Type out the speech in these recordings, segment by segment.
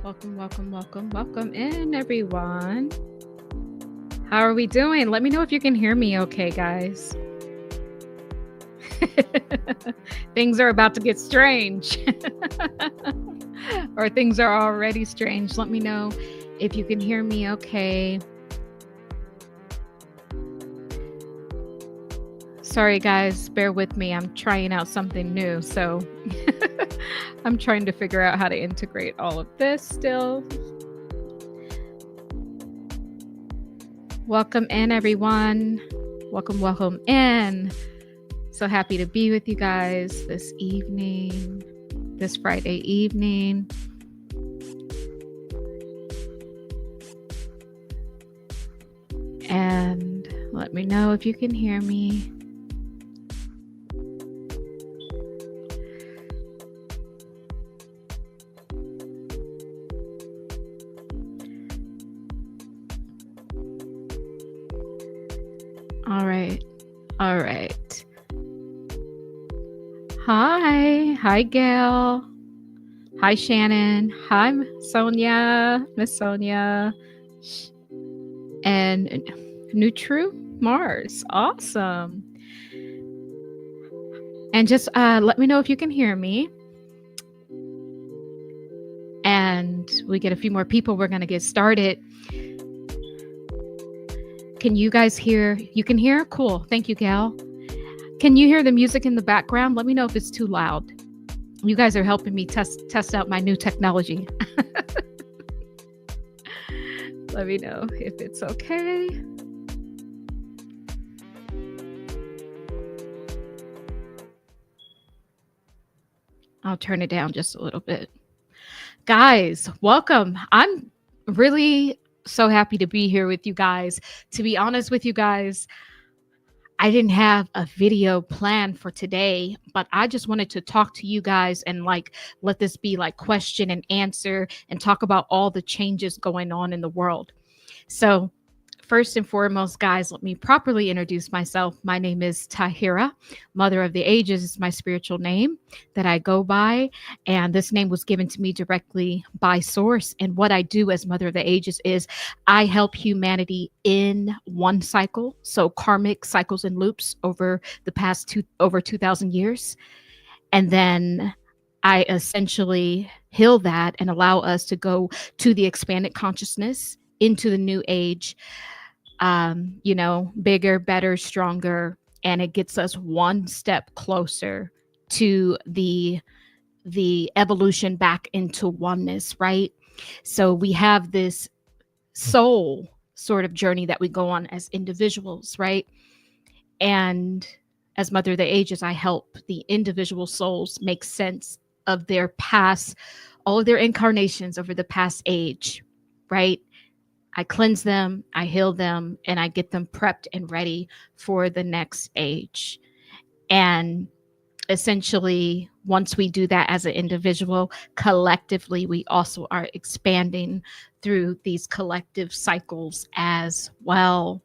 Welcome in, everyone. How are we doing? Let me know if you can hear me okay, guys. Things are about to get strange. Or things are already strange. Let me know if you can hear me okay. Sorry, guys, bear with me. I'm trying out something new, so I'm trying to figure out how to integrate all of this still. Welcome in, everyone. Welcome in. So happy to be with you guys this evening, this Friday evening. And let me know if you can hear me. All right. Hi, Gail. Hi, Shannon. Hi, Sonia, Miss Sonia, and Nutru Mars. Awesome. And just let me know if you can hear me. And we get a few more people. We're going to get started. Can you guys hear? You can hear? Cool. Thank you, Gail. Can you hear the music in the background? Let me know if it's too loud. You guys are helping me test out my new technology. Let me know if it's okay. I'll turn it down just a little bit. Guys, welcome. I'm really so happy to be here with you guys. To be honest with you guys, I didn't have a video planned for today, but I just wanted to talk to you guys and let this be like question and answer and talk about all the changes going on in the world. So first and foremost, guys, let me properly introduce myself. My name is Tahirah. Mother of the Ages is my spiritual name that I go by. And this name was given to me directly by Source. And what I do as Mother of the Ages is I help humanity in one cycle. So karmic cycles and loops over the past over 2,000 years. And then I essentially heal that and allow us to go to the expanded consciousness into the new age, bigger, better, stronger, and it gets us one step closer to the evolution back into oneness, right? So we have this soul sort of journey that we go on as individuals, right? And as Mother of the Ages, I help the individual souls make sense of their past, all of their incarnations over the past age, right? I cleanse them, I heal them, and I get them prepped and ready for the next age. And essentially, once we do that as an individual, collectively, we also are expanding through these collective cycles as well.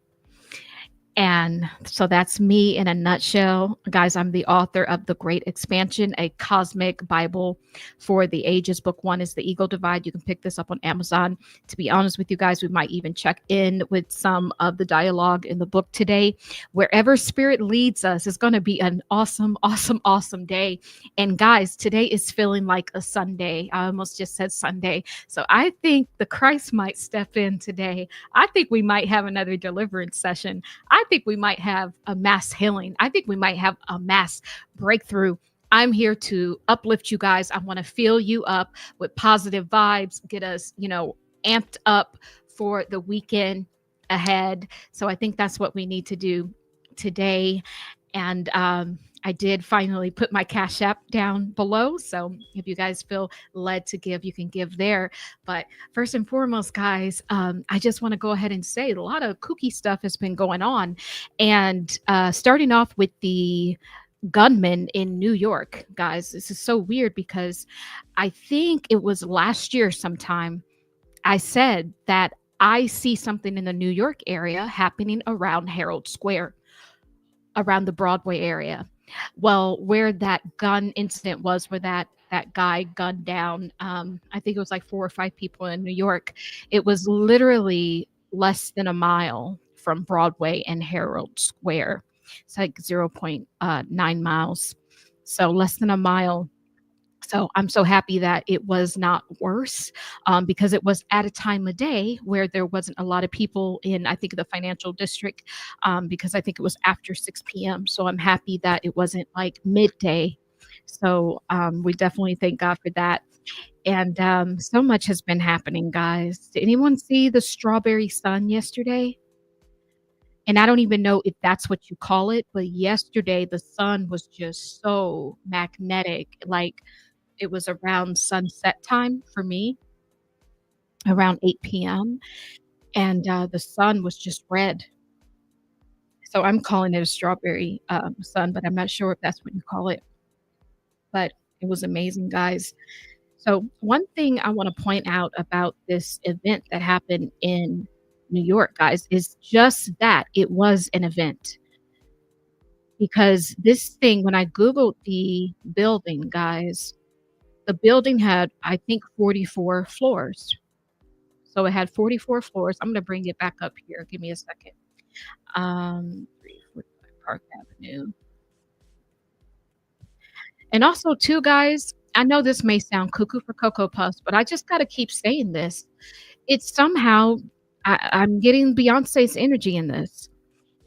And so that's me in a nutshell. Guys, I'm the author of The Great Expansion, a cosmic Bible for the ages. Book 1 is The Ego Divide. You can pick this up on Amazon. To be honest with you guys, we might even check in with some of the dialogue in the book today. Wherever spirit leads us, it's going to be an awesome, awesome, awesome day. And guys, today is feeling like a Sunday. I almost just said Sunday. So I think the Christ might step in today. I think we might have another deliverance session. I think we might have a mass healing. I think we might have a mass breakthrough. I'm here to uplift you guys. I want to fill you up with positive vibes, get us, amped up for the weekend ahead. So I think that's what we need to do today. And I did finally put my Cash App down below. So if you guys feel led to give, you can give there. But first and foremost, guys, I just want to go ahead and say a lot of kooky stuff has been going on. And starting off with the gunman in New York, guys, this is so weird because I think it was last year sometime I said that I see something in the New York area happening around Herald Square, around the Broadway area. Well, where that gun incident was, where that that guy gunned down, I think it was like 4 or 5 people in New York. It was literally less than a mile from Broadway and Herald Square. It's like 0.9 miles, so less than a mile. So I'm so happy that it was not worse, because it was at a time of day where there wasn't a lot of people in, I think, the financial district, because I think it was after 6 p.m. So I'm happy that it wasn't like midday. So we definitely thank God for that. And so much has been happening, guys. Did anyone see the strawberry sun yesterday? And I don't even know if that's what you call it, but yesterday the sun was just so magnetic. Like, it was around sunset time for me, around 8 p.m., and the sun was just red. So I'm calling it a strawberry sun, but I'm not sure if that's what you call it. But it was amazing, guys. So one thing I want to point out about this event that happened in New York, guys, is just that it was an event. Because this thing, when I Googled the building, guys, the building had, I think, 44 floors. So it had 44 floors. I'm gonna bring it back up here. Give me a second. 345 Park Avenue. And also, too, guys, I know this may sound cuckoo for Cocoa Puffs, but I just gotta keep saying this. It's somehow I'm getting Beyonce's energy in this.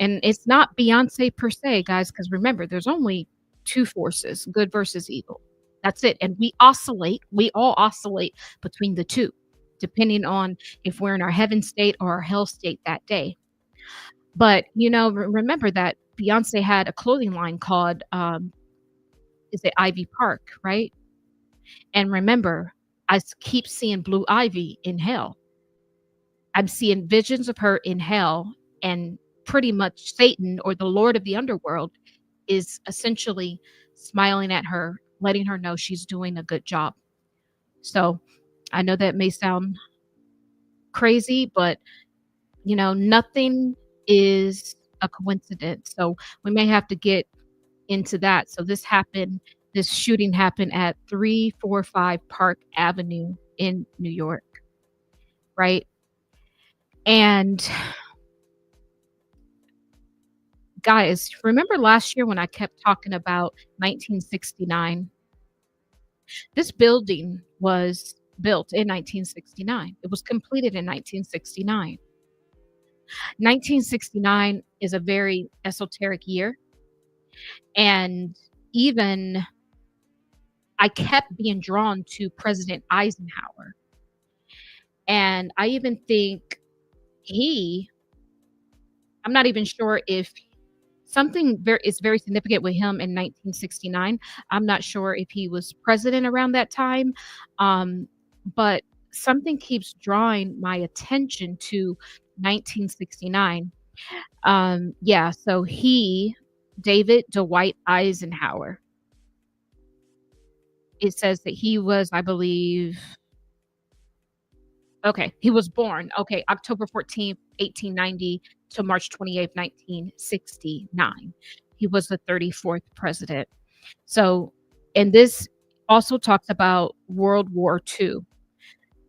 And it's not Beyonce per se, guys, because remember, there's only two forces, good versus evil. That's it. And we all oscillate between the two, depending on if we're in our heaven state or our hell state that day. But, remember that Beyonce had a clothing line called, is it Ivy Park, right? And remember, keep seeing Blue Ivy in hell. I'm seeing visions of her in hell, and pretty much Satan, or the Lord of the underworld, is essentially smiling at her, letting her know she's doing a good job. So I know that may sound crazy, but nothing is a coincidence. So we may have to get into that. So this shooting happened at 345 Park Avenue in New York, right? And guys, remember last year when I kept talking about 1969? This building was built in 1969. It was completed in 1969. 1969 is a very esoteric year. And even I kept being drawn to President Eisenhower. And I even think I'm not even sure if something is very significant with him in 1969. I'm not sure if he was president around that time, but something keeps drawing my attention to 1969. Yeah, so David Dwight Eisenhower, it says that he was, I believe, okay, he was born, okay, October 14th, 1890 to March 28th, 1969. He was the 34th president. So, and this also talks about World War II.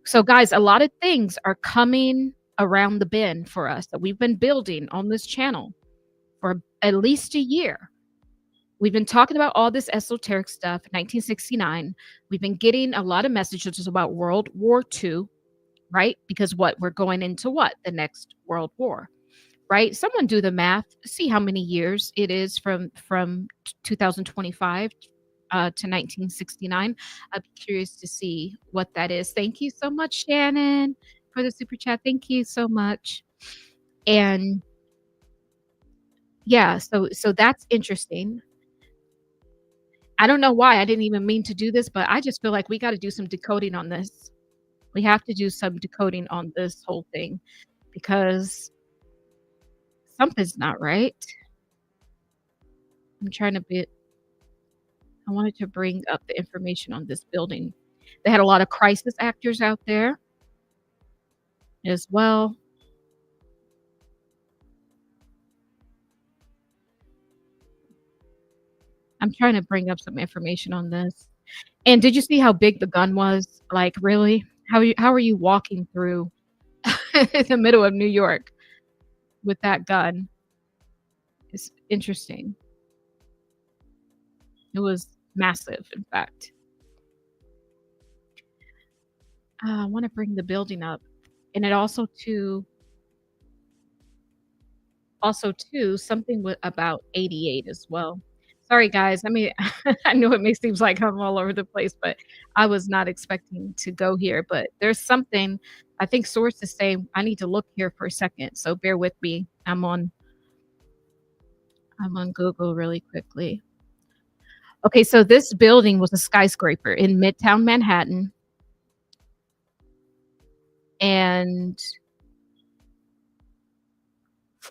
So, guys, a lot of things are coming around the bend for us that we've been building on this channel for at least a year. We've been talking about all this esoteric stuff, 1969. We've been getting a lot of messages about World War II, right? Because we're going into the next World War, right? Someone do the math, see how many years it is from 2025 to 1969. I'd be curious to see what that is. Thank you so much, Shannon, for the super chat. Thank you so much. And yeah, so that's interesting. I don't know why I didn't even mean to do this, but I just feel like we got to do some decoding on this. We have to do some decoding on this whole thing because something's not right. I wanted to bring up the information on this building. They had a lot of crisis actors out there as well. I'm trying to bring up some information on this. And did you see how big the gun was? Like, really? How are you walking through in the middle of New York with that gun? It's interesting. It was massive, in fact. I wanna bring the building up, and it also too, something with about 88 as well. Sorry, guys. I mean, I know it may seems like I'm all over the place, but I was not expecting to go here, but there's something I think sources say I need to look here for a second, so bear with me. I'm on Google really quickly. Okay, so this building was a skyscraper in Midtown Manhattan, and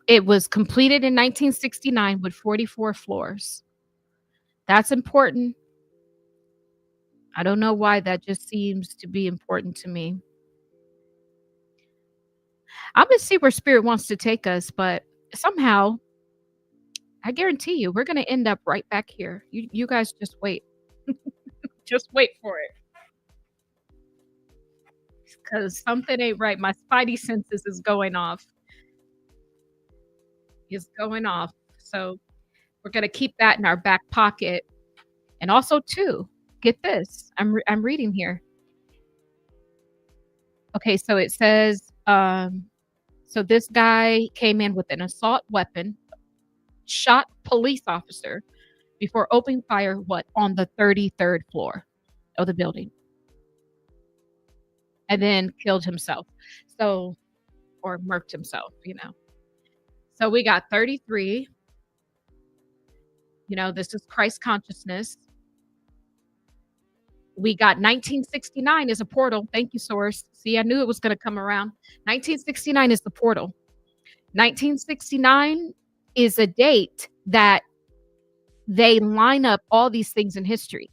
it was completed in 1969 with 44 floors. That's important. I don't know why that just seems to be important to me. I'm gonna see where spirit wants to take us, but somehow, I guarantee you, we're gonna end up right back here. You guys just wait. Just wait for it, because something ain't right. My spidey senses is going off. Is going off. So we're gonna keep that in our back pocket. And also, too, get this. I'm reading here. Okay, so it says, so this guy came in with an assault weapon, shot police officer before opening fire, what, on the 33rd floor of the building, and then killed himself. So, or murked himself, you know. So we got 33, this is Christ consciousness. We got 1969 is a portal. Thank you, source. See, I knew it was going to come around. 1969 is the portal. 1969 is a date that they line up all these things in history.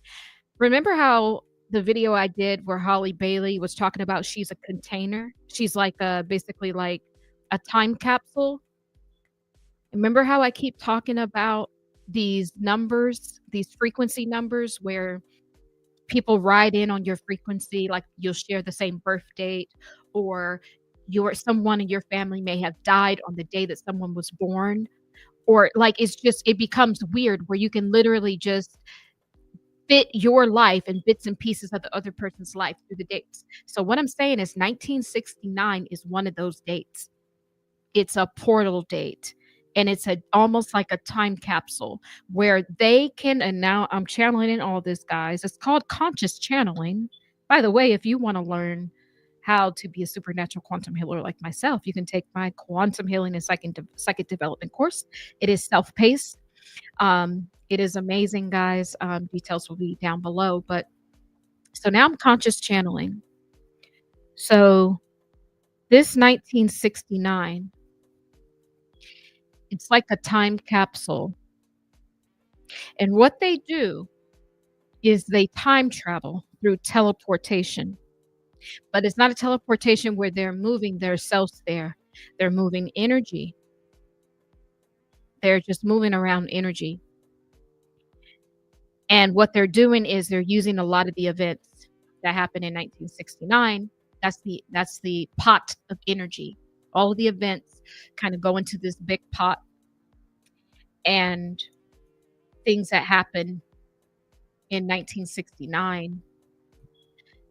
Remember how the video I did where Holly Bailey was talking about she's a container? She's like basically like a time capsule. Remember how I keep talking about these numbers, these frequency numbers where people ride in on your frequency, like you'll share the same birth date, or someone in your family may have died on the day that someone was born, or like it becomes weird where you can literally just fit your life and bits and pieces of the other person's life through the dates. So what I'm saying is 1969 is one of those dates. It's a portal date, and it's almost like a time capsule where they can, and now I'm channeling in all this, guys. It's called conscious channeling. By the way, if you want to learn how to be a supernatural quantum healer like myself, you can take my quantum healing and psychic development course. It is self-paced. It is amazing, guys. Details will be down below. But so now I'm conscious channeling. So this 1969, it's like a time capsule. And what they do is they time travel through teleportation. But it's not a teleportation where they're moving their selves there. They're moving energy. They're just moving around energy. And what they're doing is they're using a lot of the events that happened in 1969. That's the pot of energy. All of the events kind of go into this big pot, and things that happen in 1969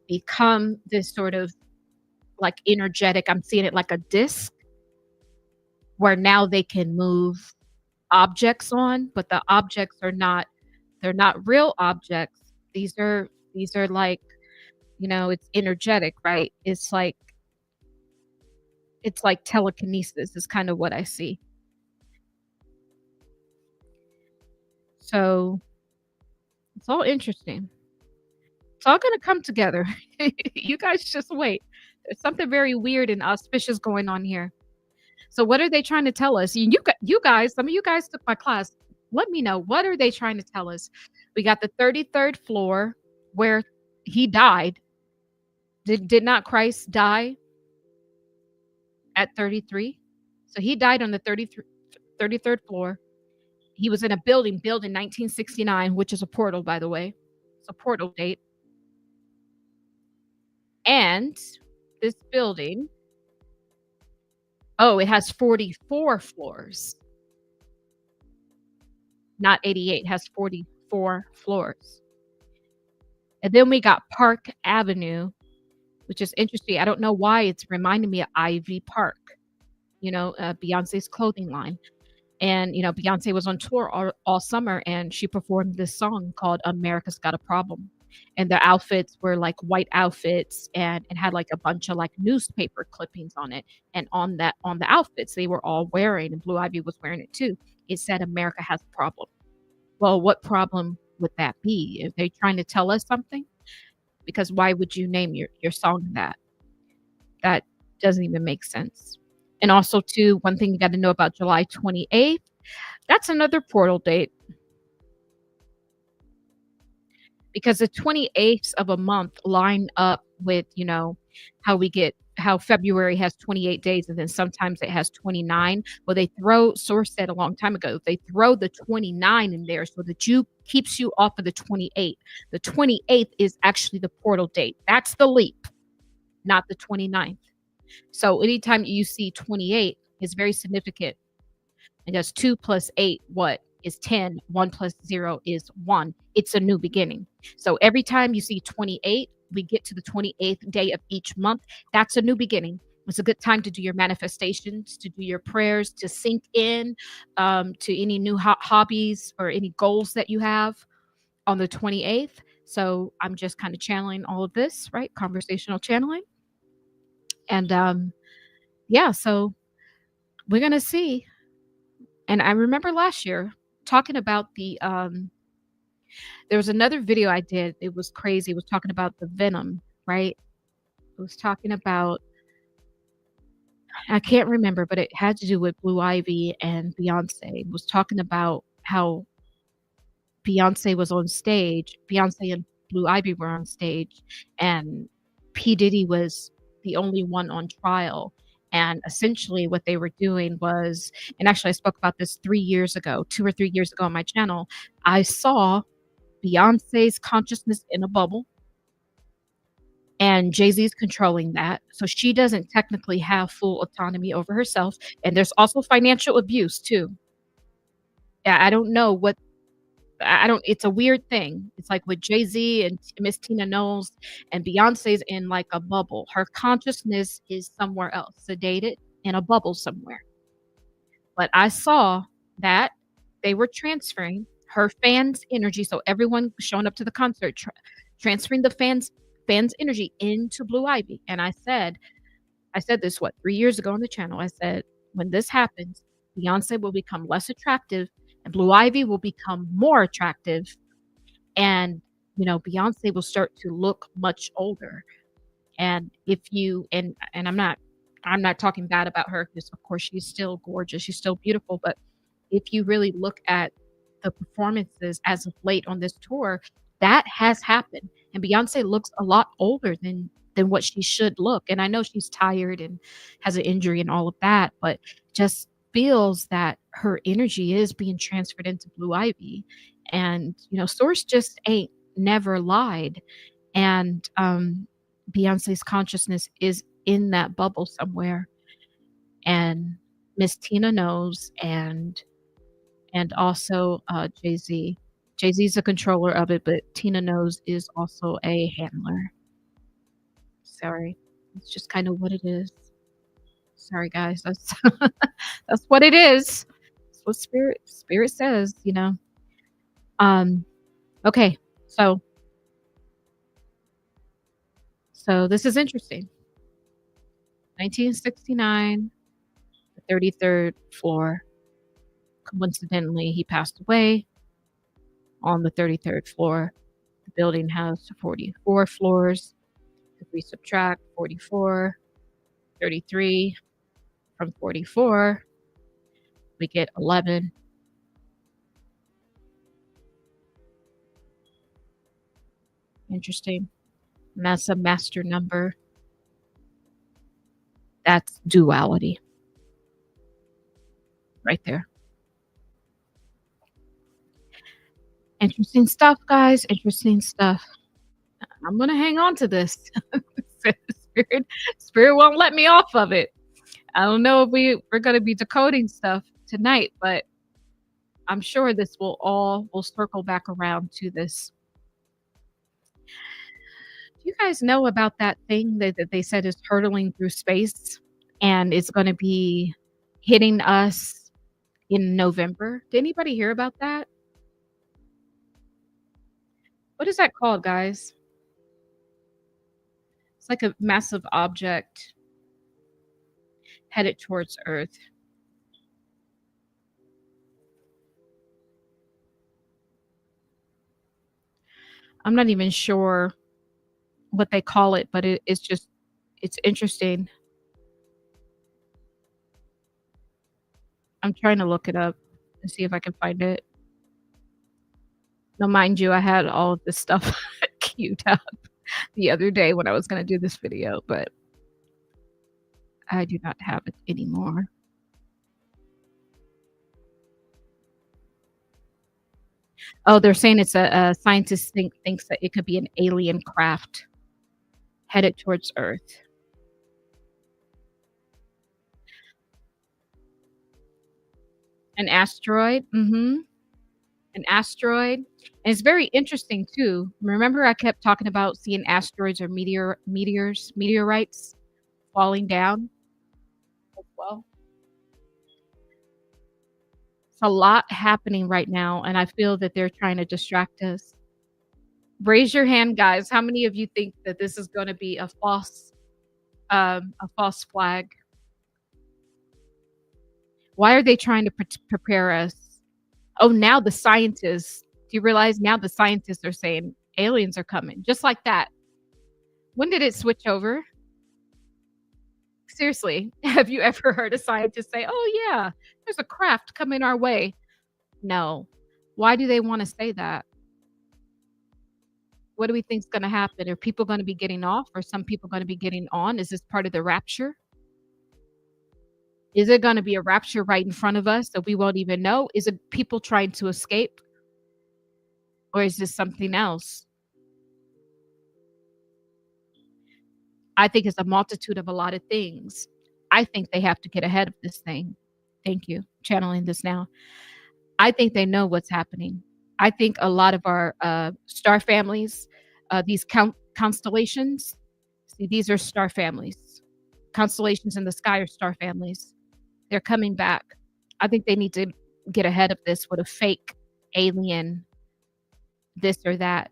become this sort of like energetic. I'm seeing it like a disc where now they can move objects on, but the objects they're not real objects. These are like, it's energetic, right? It's like telekinesis is kind of what I see. So it's all interesting. It's all going to come together. You guys just wait. There's something very weird and auspicious going on here. So what are they trying to tell us? You guys, some of you guys took my class. Let me know, what are they trying to tell us? We got the 33rd floor where he died. Did not Christ die at 33? So he died on the 33rd floor. He was in a building built in 1969, which is a portal, by the way. a portal date. And this building, oh, it has 44 floors, not 88. It has 44 floors. And then we got Park Avenue, which is interesting. I don't know why it's reminding me of Ivy Park, Beyonce's clothing line. And, Beyonce was on tour all summer, and she performed this song called America's Got a Problem. And the outfits were like white outfits, and it had like a bunch of like newspaper clippings on it. And on the outfits they were all wearing, and Blue Ivy was wearing it too, it said America has a problem. Well, what problem would that be? Are they trying to tell us something? Because why would you name your song that? That doesn't even make sense. And also, too, one thing you got to know about July 28th, that's another portal date. Because the 28th of a month line up with, how February has 28 days and then sometimes it has 29. Well, Source said a long time ago, they throw the 29 in there so that keeps you off of the 28th. The 28th is actually the portal date. That's the leap, not the 29th. So anytime you see 28 is very significant. And that's 2 plus 8, what is 10? 1 plus 0 is 1. It's a new beginning. So every time you see 28, we get to the 28th day of each month. That's a new beginning. It's a good time to do your manifestations, to do your prayers, to sink in to any new hobbies or any goals that you have on the 28th. So I'm just kind of channeling all of this, right? Conversational channeling. And yeah, so we're going to see. And I remember last year talking about there was another video I did. It was crazy. It was talking about the venom, right? It was talking about, I can't remember, but it had to do with Blue Ivy and Beyonce. It was talking about how Beyonce was on stage. Beyonce and Blue Ivy were on stage, and P. Diddy was the only one on trial. And essentially what they were doing was, and actually I spoke about this 3 years ago, 2 or 3 years ago on my channel, I saw Beyonce's consciousness in a bubble, and Jay-Z's controlling that. So she doesn't technically have full autonomy over herself. And there's also financial abuse too. I don't know what, it's a weird thing. It's like with Jay-Z and Miss Tina Knowles, and Beyonce's in like a bubble. Her consciousness is somewhere else, sedated in a bubble somewhere. But I saw that they were transferring her fans' energy. So everyone showing up to the concert, transferring the fans' energy into Blue Ivy. And I said this, 3 years ago on the channel. I said, when this happens, Beyonce will become less attractive and Blue Ivy will become more attractive. And, Beyonce will start to look much older. And if you, and I'm not talking bad about her, because of course she's still gorgeous. She's still beautiful. But if you really look at the performances as of late on this tour, that has happened. And Beyonce looks a lot older than what she should look. And I know she's tired and has an injury and all of that, but just feels that her energy is being transferred into Blue Ivy. And, Source just ain't never lied. And Beyonce's consciousness is in that bubble somewhere. And Miss Tina knows, and also Jay-Z. Jay-Z's a controller of it, but Tina Knows is also a handler. Sorry. It's just kind of what it is. Sorry, guys. That's that's what it is. That's what spirit says, Okay. So this is interesting. 1969, the 33rd floor. Coincidentally, he passed away on the 33rd floor. The building has 44 floors. If we subtract 44, 33 from 44, we get 11. Interesting. And that's a master number. That's duality. Right there. Interesting stuff, guys. Interesting stuff. I'm gonna hang on to this. Spirit, spirit won't let me off of it. I don't know if we're gonna be decoding stuff tonight, but I'm sure this will circle back around to this. Do you guys know about that thing that they said is hurtling through space and it's gonna be hitting us in November? Did anybody hear about that? What is that called, guys? It's like a massive object headed towards Earth. I'm not even sure what they call it, but it's just it's interesting. I'm trying to look it up and see if I can find it. Now, mind you, I had all of this stuff queued up the other day when I was gonna do this video, but I do not have it anymore. Oh, they're saying it's a scientist thinks that it could be an alien craft headed towards Earth. An asteroid? Mhm. An asteroid. And it's very interesting too. Remember I kept talking about seeing asteroids or meteorites falling down as well? It's a lot happening right now, and I feel that they're trying to distract us. Raise your hand, guys. How many of you think that this is gonna be a false flag? Why are they trying to prepare us? Oh, now the scientists. Do you realize now the scientists are saying aliens are coming? Just like that. When did it switch over? Seriously, have you ever heard a scientist say, "Oh yeah, there's a craft coming our way"? No. Why do they wanna say that? What do we think is gonna happen? Are people gonna be getting off? Or some people gonna be getting on? Is this part of the rapture? Is it gonna be a rapture right in front of us that we won't even know? Is it people trying to escape? Or is this something else? I think it's a multitude of a lot of things. I think they have to get ahead of this thing. Thank you. Channeling this now. I think they know what's happening. I think a lot of our star families, these constellations, see, these are star families. Constellations in the sky are star families. They're coming back. I think they need to get ahead of this with a fake alien, this or that.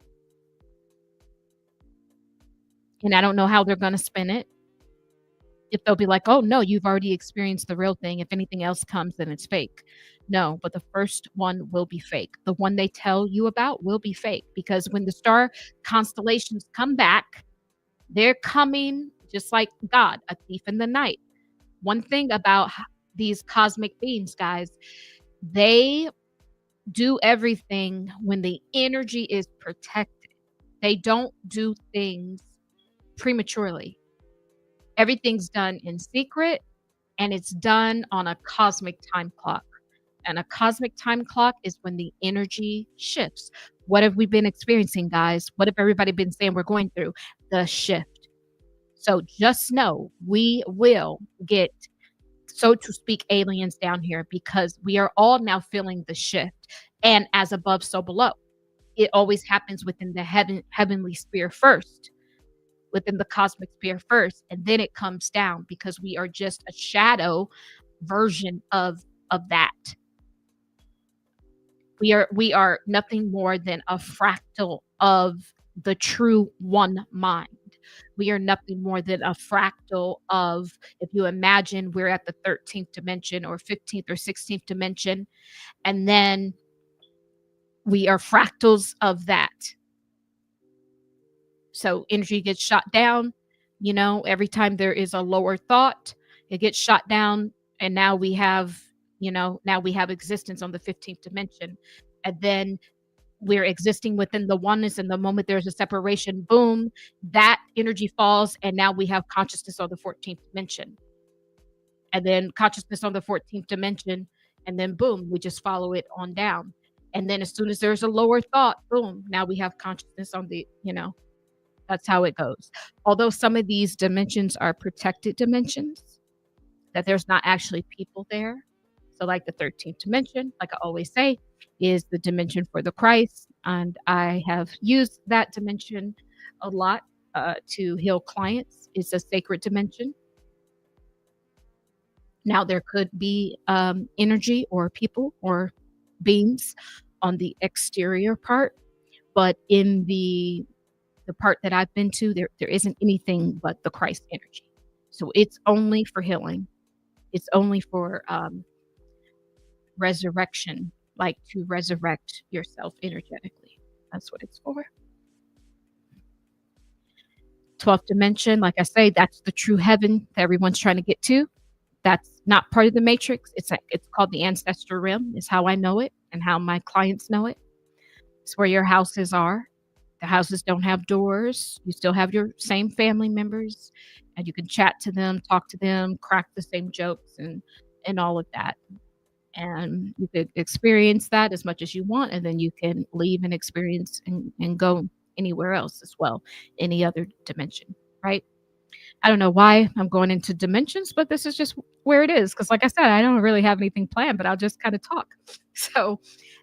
And I don't know how they're going to spin it. If they'll be like, "Oh, no, you've already experienced the real thing. If anything else comes, then it's fake." No, but the first one will be fake. The one they tell you about will be fake because when the star constellations come back, they're coming just like God, a thief in the night. One thing about these cosmic beings, guys, they do everything when the energy is protected. They don't do things prematurely. Everything's done in secret and it's done on a cosmic time clock. And a cosmic time clock is when the energy shifts. What have we been experiencing, guys? What have everybody been saying we're going through? The shift. So just know we will get, so to speak, aliens down here because we are all now feeling the shift. And as above, so below. It always happens within the heavenly sphere first, within the cosmic sphere first, and then it comes down because we are just a shadow version of that. We are nothing more than a fractal of the true one mind. We are nothing more than a fractal of, if you imagine we're at the 13th dimension or 15th or 16th dimension, and then we are fractals of that. So energy gets shot down, every time there is a lower thought, it gets shot down, and now we have, now we have existence on the 15th dimension. And then we're existing within the oneness, and the moment there's a separation, boom, that energy falls, and now we have consciousness on the 14th dimension. And then consciousness on the 14th dimension, and then boom, we just follow it on down. And then as soon as there's a lower thought, boom, now we have consciousness on the, that's how it goes. Although some of these dimensions are protected dimensions, that there's not actually people there. So, like the 13th dimension, like I always say, is the dimension for the Christ. And I have used that dimension a lot to heal clients. It's a sacred dimension. Now, there could be energy or people or beings on the exterior part, but in the part that I've been to, there isn't anything but the Christ energy. So it's only for healing. It's only for resurrection, like to resurrect yourself energetically. That's what it's for. 12th dimension, like I say, that's the true heaven that everyone's trying to get to. That's not part of the matrix. It's called the ancestral realm, is how I know it and how my clients know it. It's where your houses are. The houses don't have doors. You still have your same family members, and you can chat to them, talk to them, crack the same jokes and all of that. And you could experience that as much as you want, and then you can leave and experience and go anywhere else as well, any other dimension, right? I don't know why I'm going into dimensions, but this is just where it is. Because like I said, I don't really have anything planned, but I'll just kind of talk. So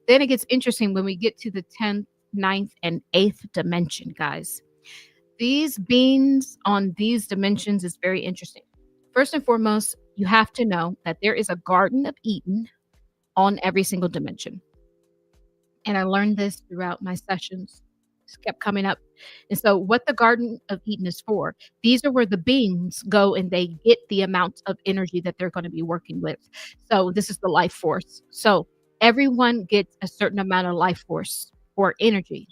then it gets interesting when we get to the 10th, 9th, and 8th dimension, guys. These beings on these dimensions is very interesting. First and foremost, you have to know that there is a Garden of Eden on every single dimension. And I learned this throughout my sessions. This kept coming up. And so what the Garden of Eden is for, these are where the beings go and they get the amount of energy that they're going to be working with. So this is the life force. So everyone gets a certain amount of life force or energy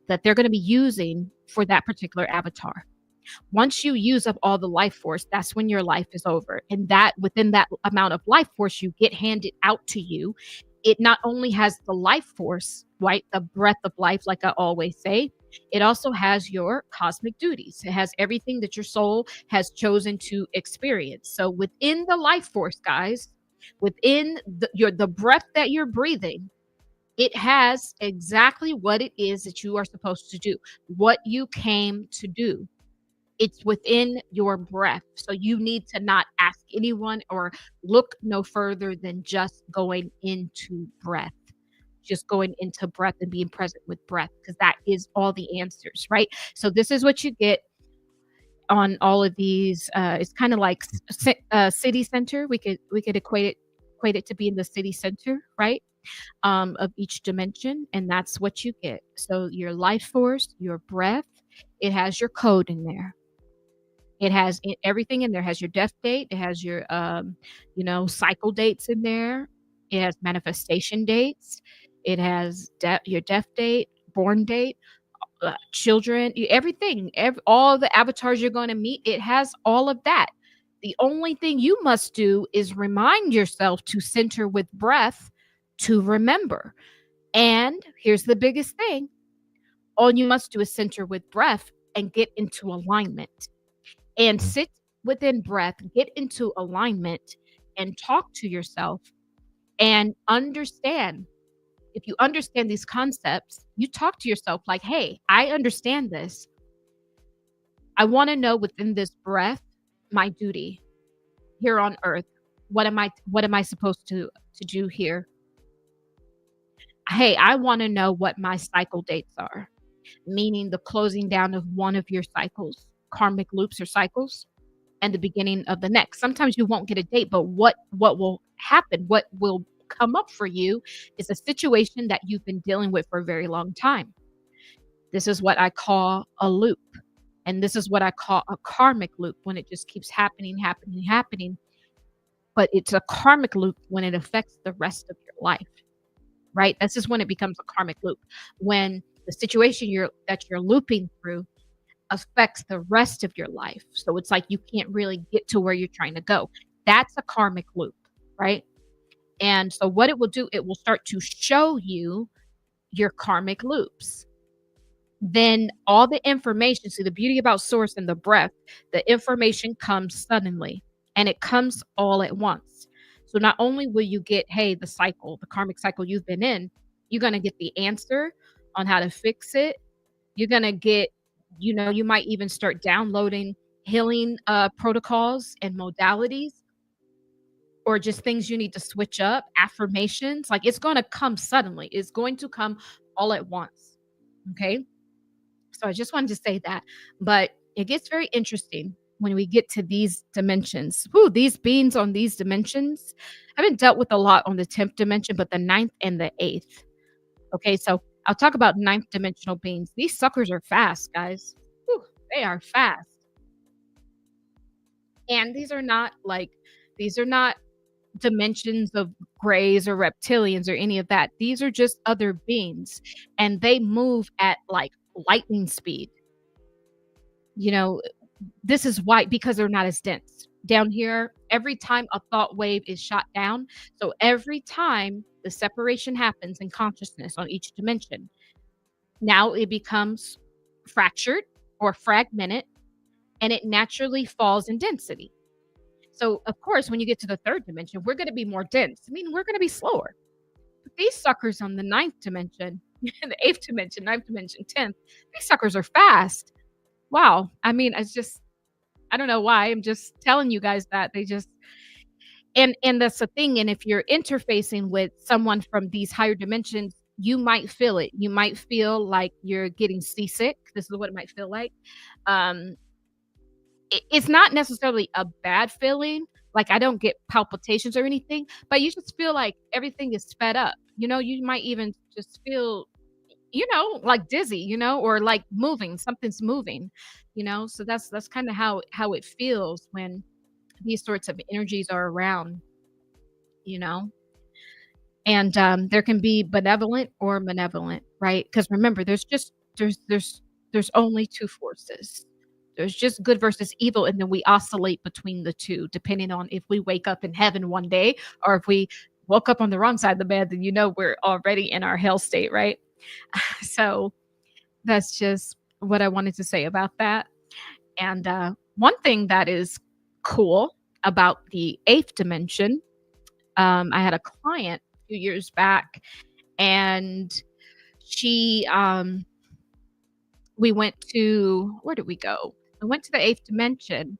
that they're going to be using for that particular avatar. Once you use up all the life force, that's when your life is over. And that within that amount of life force you get handed out to you, it not only has the life force, right, the breath of life, like I always say, it also has your cosmic duties. It has everything that your soul has chosen to experience. So within the life force, guys, within the breath that you're breathing, it has exactly what it is that you are supposed to do, what you came to do. It's within your breath. So you need to not ask anyone or look no further than just going into breath. Just going into breath and being present with breath, because that is all the answers, right? So this is what you get on all of these. It's kind of like city center. We could equate it to being the city center, right? Of each dimension, and that's what you get. So your life force, your breath, it has your code in there. It has everything in there. It has your death date. It has your, cycle dates in there. It has manifestation dates. It has your death date, born date, children, everything, all the avatars you're going to meet. It has all of that. The only thing you must do is remind yourself to center with breath to remember. And here's the biggest thing. All you must do is center with breath and get into alignment. And sit within breath, get into alignment, and talk to yourself and understand. If you understand these concepts, you talk to yourself like, hey, I understand this. I want to know within this breath, my duty here on earth. What am I supposed to do here? Hey, I want to know what my cycle dates are, meaning the closing down of one of your cycles, karmic loops or cycles, and the beginning of the next. Sometimes you won't get a date, but what will happen, what will come up for you is a situation that you've been dealing with for a very long time. This is what I call a loop. And this is what I call a karmic loop, when it just keeps happening. But it's a karmic loop when it affects the rest of your life, right? This is when it becomes a karmic loop. When the situation that you're looping through affects the rest of your life. So it's like you can't really get to where you're trying to go. That's a karmic loop, right? And so what it will do, it will start to show you your karmic loops. Then all the information, see the beauty about source and the breath, the information comes suddenly and it comes all at once. So not only will you get, hey, the cycle, the karmic cycle you've been in, You're going to get the answer on how to fix it. You're going to get, you might even start downloading healing protocols and modalities, or just things you need to switch up, affirmations. Like, it's going to come suddenly, it's going to come all at once. Okay. So I just wanted to say that. But it gets very interesting when we get to these dimensions. Whew, these beings on these dimensions. I haven't dealt with a lot on the 10th dimension, but the ninth and the eighth. Okay, so I'll talk about ninth dimensional beings. These suckers are fast, guys. Whew, they are fast. And these are not dimensions of grays or reptilians or any of that. These are just other beings, and they move at like lightning speed. You know, this is why, because they're not as dense. Down here, every time a thought wave is shot down, so every time the separation happens in consciousness on each dimension, now it becomes fractured or fragmented, and it naturally falls in density. So, of course, when you get to the third dimension, we're going to be more dense. I mean, we're going to be slower. But these suckers on the ninth dimension, the eighth dimension, ninth dimension, 10th, these suckers are fast. Wow. I mean, I don't know why. I'm just telling you guys that they just, and that's the thing. And if you're interfacing with someone from these higher dimensions, you might feel it. You might feel like you're getting seasick. This is what it might feel like. Um, it's not necessarily a bad feeling. Like, I don't get palpitations or anything, but you just feel like everything is sped up. You might even just feel, like dizzy, or like moving, something's moving, so that's kind of how it feels when these sorts of energies are around, you know. And there can be benevolent or malevolent, right? Because remember, there's only two forces. There's just good versus evil, and then we oscillate between the two, depending on if we wake up in heaven one day, or if we woke up on the wrong side of the bed, then we're already in our hell state, right? So that's just what I wanted to say about that. And one thing that is cool about the eighth dimension, I had a client a few years back, and she, we went to, where did we go? We went to the eighth dimension,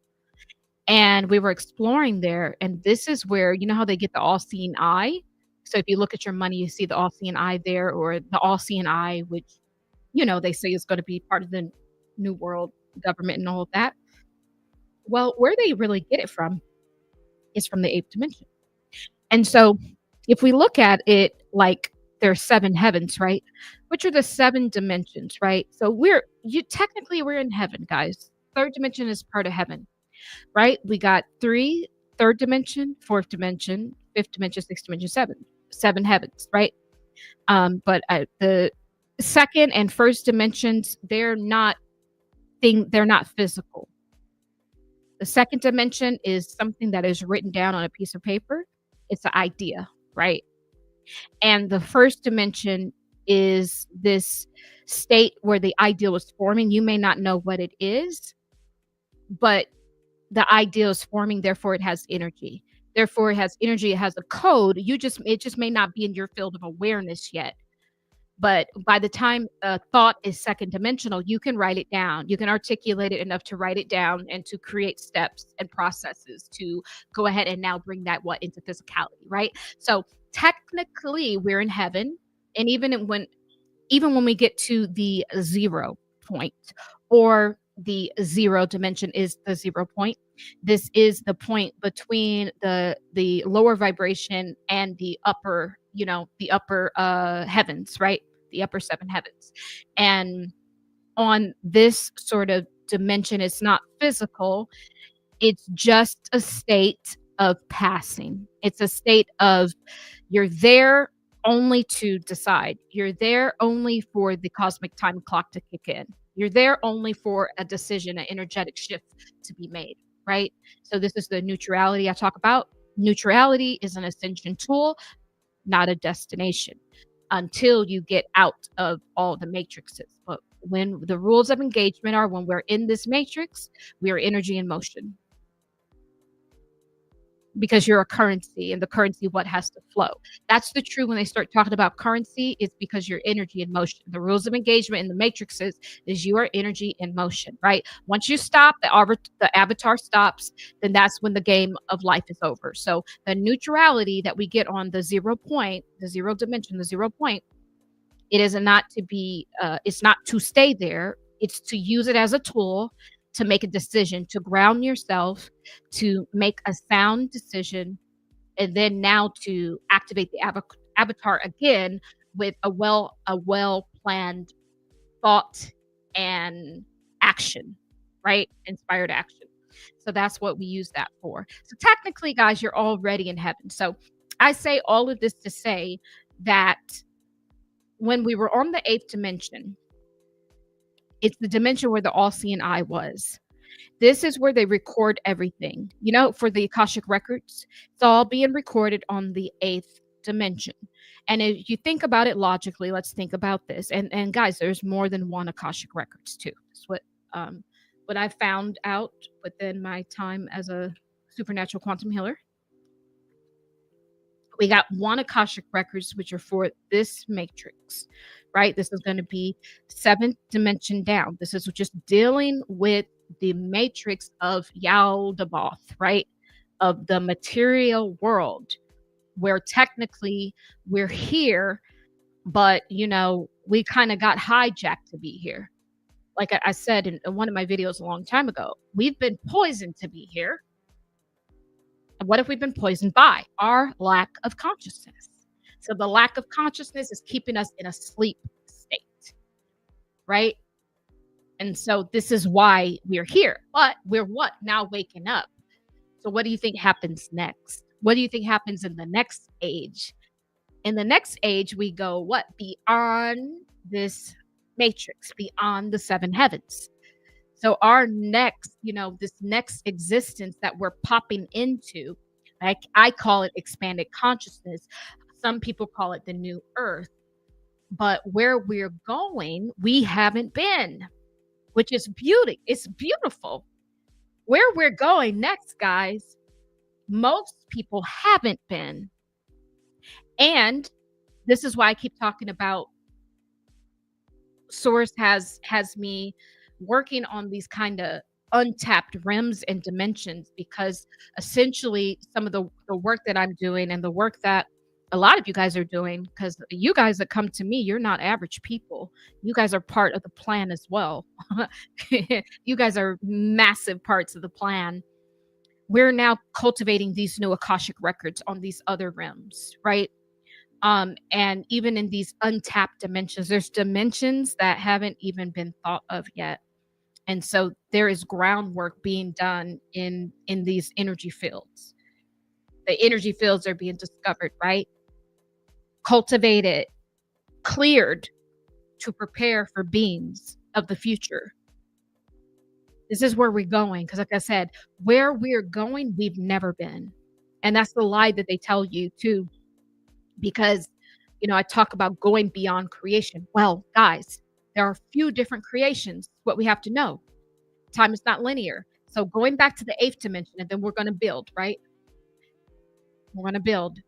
and we were exploring there. And this is where, how they get the all seeing eye. So if you look at your money, you see the all seeing eye there, or the all seeing eye, which, they say is going to be part of the new world government and all of that. Well, where they really get it from is from the eighth dimension. And so if we look at it like there's seven heavens, right? Which are the seven dimensions, right? So technically we're in heaven, guys. Third dimension is part of heaven, right? We got third dimension, fourth dimension, fifth dimension, sixth dimension, seven heavens, right? But the second and first dimensions, they're not physical. The second dimension is something that is written down on a piece of paper. It's an idea, right? And the first dimension is this state where the ideal is forming. You may not know what it is, but the ideal is forming, therefore it has energy. Therefore it has energy, it has a code. It just may not be in your field of awareness yet. But by the time a thought is second dimensional, you can write it down. You can articulate it enough to write it down and to create steps and processes to go ahead and now bring that into physicality, right? So technically we're in heaven. And even when we get to the 0 point, or the 0 dimension is the 0 point, this is the point between the lower vibration and the upper, heavens, right? The upper seven heavens. And on this sort of dimension, it's not physical. It's just a state of passing. It's a state of, you're there only to decide. You're there only for the cosmic time clock to kick in. You're there only for a decision, an energetic shift to be made, right? So this is the neutrality I talk about. Neutrality is an ascension tool, not a destination, until you get out of all the matrices. But when the rules of engagement are, when we're in this matrix, we are energy in motion. because you're a currency, and the currency what has to flow. That's the true when they start talking about currency, it's because you're energy in motion. The rules of engagement in the matrix is you are energy in motion, right? Once you stop, the avatar stops, then that's when the game of life is over. So the neutrality that we get on the 0 point, the 0 dimension, the 0 point, it is not to be it's not to stay there, it's to use it as a tool to make a decision, to ground yourself, to make a sound decision, and then now to activate the avatar again with a well planned thought and action, right? Inspired action. So that's what we use that for. So technically, guys, you're already in heaven. So I say all of this to say that when we were on the eighth dimension, it's the dimension where the all-seeing eye was. This is where they record everything. You know, for the Akashic records, it's all being recorded on the eighth dimension. And if you think about it logically, let's think about this. And guys, there's more than one Akashic records too. That's what I found out within my time as a supernatural quantum healer. We got one Akashic records, which are for this matrix, right? This is going to be seventh dimension down. This is just dealing with the matrix of Yaldabaoth, right? Of the material world, where technically we're here, but you know, we kind of got hijacked to be here. Like I said in one of my videos a long time ago, we've been poisoned to be here. And what have we been poisoned by? Our lack of consciousness. So the lack of consciousness is keeping us in a sleep state, right? And so this is why we're here. But we're what? Now waking up. So what do you think happens next? What do you think happens in the next age? In the next age, we go what? Beyond this matrix, beyond the seven heavens. So our next, you know, this next existence that we're popping into, like I call it expanded consciousness. Some people call it the new earth. But where we're going, we haven't been, which is beauty. It's beautiful. Where we're going next, guys, most people haven't been. And this is why I keep talking about Source has me working on these kind of untapped realms and dimensions, because essentially some of the work that I'm doing and the work that a lot of you guys are doing, because you guys that come to me, you're not average people. You guys are part of the plan as well. You guys are massive parts of the plan. We're now cultivating these new Akashic records on these other realms, right? And even in these untapped dimensions, there's dimensions that haven't even been thought of yet. And so there is groundwork being done in these energy fields. The energy fields are being discovered, right? Cultivated, cleared to prepare for beings of the future. This is where we're going. Because like I said, where we're going, we've never been. And that's the lie that they tell you too. Because, you know, I talk about going beyond creation. Well, guys, there are a few different creations. What we have to know. Time is not linear. So going back to the eighth dimension, and then we're going to build, right? We're going to build.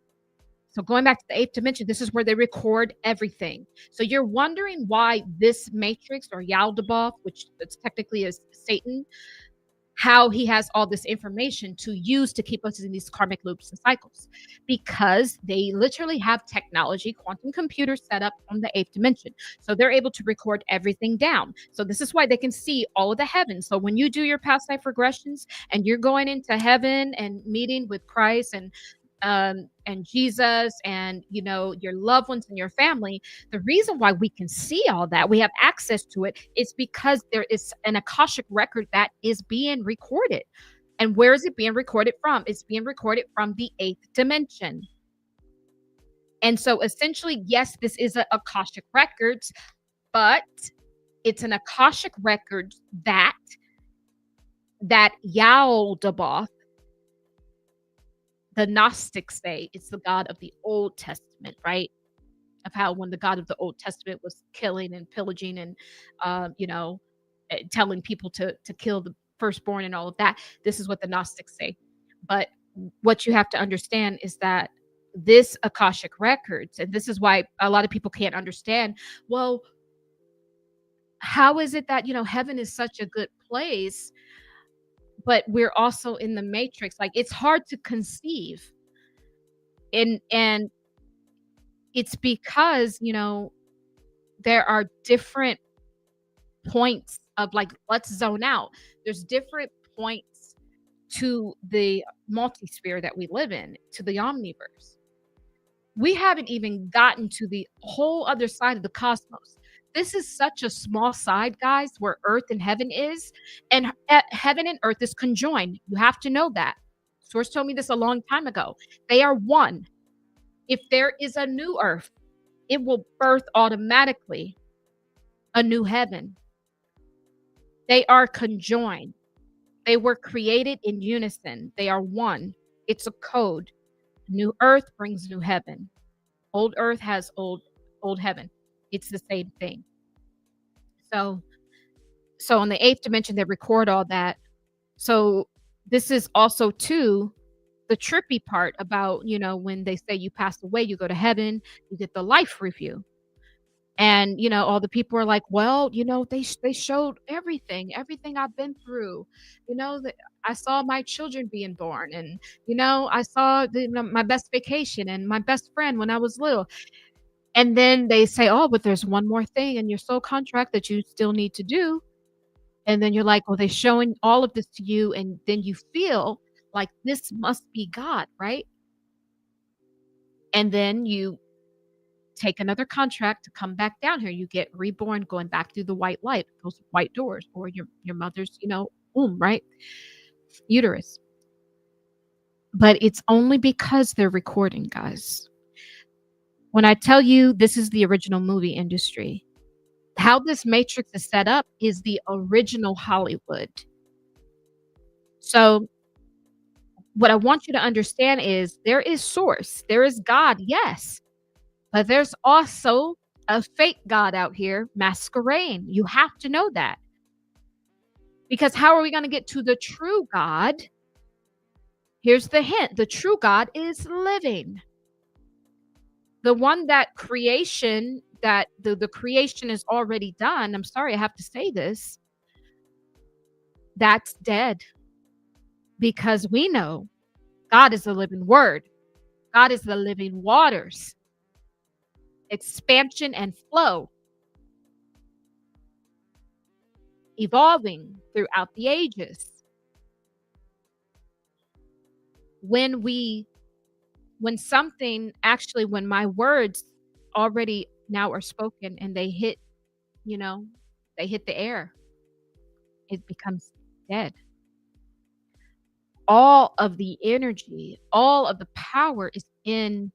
So going back to the eighth dimension, this is where they record everything. So you're wondering why this matrix, or Yaldabaoth, which technically is Satan, how he has all this information to use to keep us in these karmic loops and cycles, because they literally have technology, quantum computers set up on the eighth dimension. So they're able to record everything down. So this is why they can see all of the heavens. So when you do your past life regressions and you're going into heaven and meeting with Christ and Jesus and, you know, your loved ones and your family, the reason why we can see all that, we have access to it, is because there is an Akashic record that is being recorded. And where is it being recorded from? It's being recorded from the eighth dimension. And so essentially, yes, this is a Akashic records, but it's an Akashic record that Yaldabaoth, the Gnostics say, it's the God of the Old Testament, right? Of how when the God of the Old Testament was killing and pillaging and, you know, telling people to kill the firstborn and all of that. This is what the Gnostics say. But what you have to understand is that this Akashic records, and this is why a lot of people can't understand, well, how is it that, heaven is such a good place, but we're also in the matrix? Like, it's hard to conceive. And it's because, there are different points of, like, let's zone out. There's different points to the multisphere that we live in, to the omniverse. We haven't even gotten to the whole other side of the cosmos. This is such a small side, guys, where earth and heaven is, and heaven and earth is conjoined. You have to know that. Source told me this a long time ago. They are one. If there is a new earth, it will birth automatically a new heaven. They are conjoined. They were created in unison. They are one. It's a code. New earth brings new heaven. Old earth has old heaven. It's the same thing. So in the eighth dimension, they record all that. So this is also too the trippy part about, when they say you pass away, you go to heaven, you get the life review. And, all the people are like, well, they showed everything I've been through, that I saw my children being born, and, I saw my best vacation and my best friend when I was little. And then they say, oh, but there's one more thing in your soul contract that you still need to do. And then you're like, well, they're showing all of this to you. And then you feel like this must be God, right? And then you take another contract to come back down here. You get reborn, going back through the white light, those white doors, or your mother's, womb, right? Uterus. But it's only because they're recording, guys. When I tell you this is the original movie industry, how this matrix is set up is the original Hollywood. So what I want you to understand is there is source, there is God, yes, but there's also a fake God out here masquerading. You have to know that. Because how are we going to get to the true God? Here's the hint. The true God is living. The one that creation, that the creation is already done. I'm sorry, I have to say this. That's dead. Because we know God is the living word. God is the living waters. Expansion and flow. Evolving throughout the ages. When my words already now are spoken and they hit, they hit the air, it becomes dead. All of the energy, all of the power is in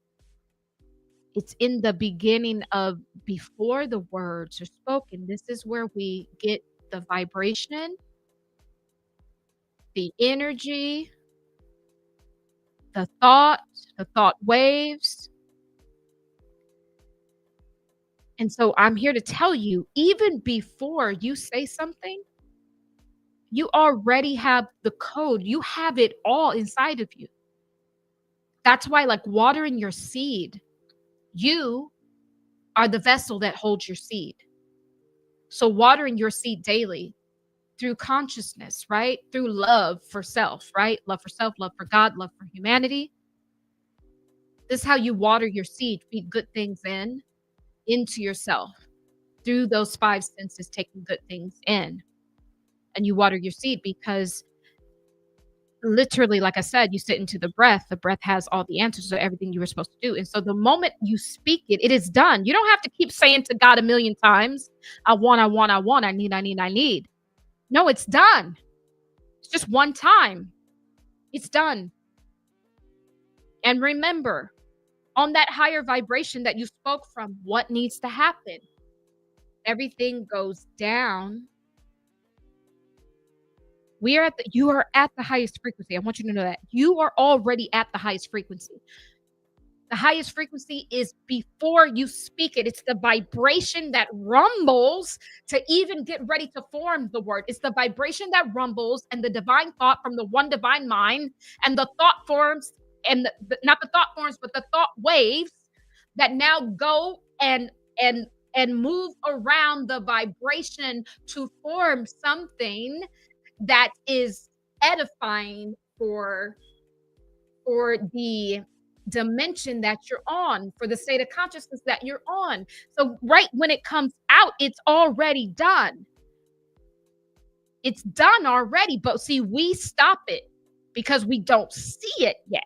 the beginning of, before the words are spoken. This is where we get the vibration, the energy, the thought waves. And so I'm here to tell you, even before you say something, you already have the code. You have it all inside of you. That's why, like watering your seed, you are the vessel that holds your seed. So watering your seed daily through consciousness, right? Through love for self, right? Love for self, love for God, love for humanity. This is how you water your seed, feed good things into yourself through those five senses, taking good things in. And you water your seed because literally, like I said, you sit into the breath has all the answers to everything you were supposed to do. And so the moment you speak it, it is done. You don't have to keep saying to God a million times, I want, I need. No, it's done. It's just one time. It's done. And remember, on that higher vibration that you spoke from, what needs to happen? Everything goes down. You are at the highest frequency. I want you to know that. You are already at the highest frequency. The highest frequency is before you speak it. It's the vibration that rumbles to even get ready to form the word. It's the vibration that rumbles and the divine thought from the one divine mind and the thought forms and not the thought forms, but the thought waves that now go and move around the vibration to form something that is edifying for the dimension that you're on, for the state of consciousness that you're on. So right when it comes out, it's already done. It's done already, but see, we stop it because we don't see it yet.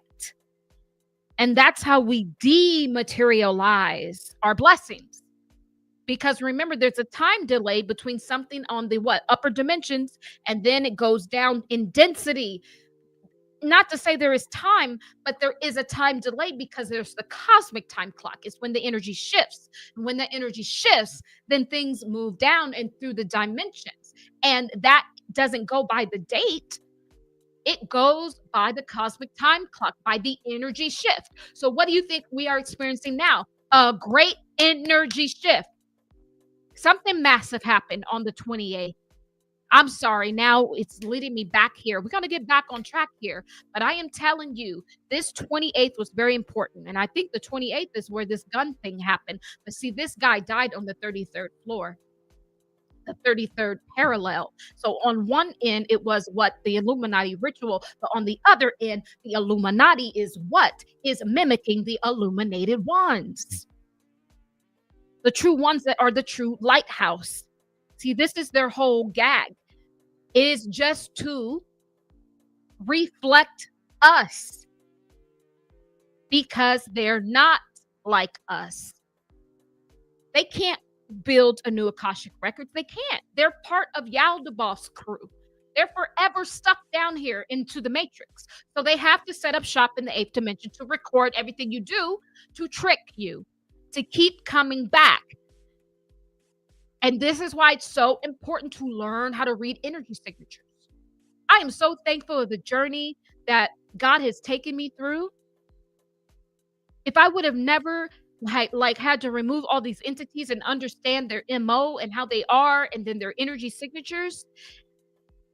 And that's how we dematerialize our blessings. Because remember, there's a time delay between something on the upper dimensions, and then it goes down in density. Not to say there is time, but there is a time delay because there's the cosmic time clock. It's when the energy shifts. And when the energy shifts, then things move down and through the dimensions. And that doesn't go by the date. It goes by the cosmic time clock, by the energy shift. So what do you think we are experiencing now? A great energy shift. Something massive happened on the 28th. I'm sorry, now it's leading me back here. We're going to get back on track here. But I am telling you, this 28th was very important. And I think the 28th is where this gun thing happened. But see, this guy died on the 33rd floor, the 33rd parallel. So on one end, it was what the Illuminati ritual. But on the other end, the Illuminati is what? Is mimicking the illuminated ones. The true ones that are the true lighthouse. See, this is their whole gag. Is just to reflect us because they're not like us. They can't build a new Akashic Records. They can't. They're part of Yaldabaoth's crew. They're forever stuck down here into the matrix. So they have to set up shop in the 8th dimension to record everything you do, to trick you, to keep coming back. And this is why it's so important to learn how to read energy signatures. I am so thankful of the journey that God has taken me through. If I would have never had to remove all these entities and understand their MO and how they are, and then their energy signatures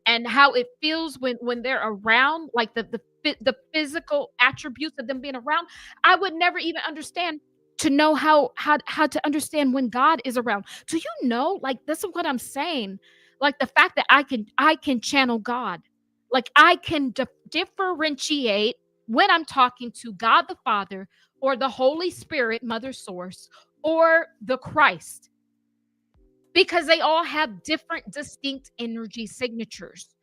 and how it feels when they're around, like the physical attributes of them being around, I would never even understand to know how to understand when God is around. Do you know, like, this is what I'm saying, like the fact that I can channel God, like I can differentiate when I'm talking to God the Father or the Holy Spirit, Mother Source, or the Christ, because they all have different distinct energy signatures.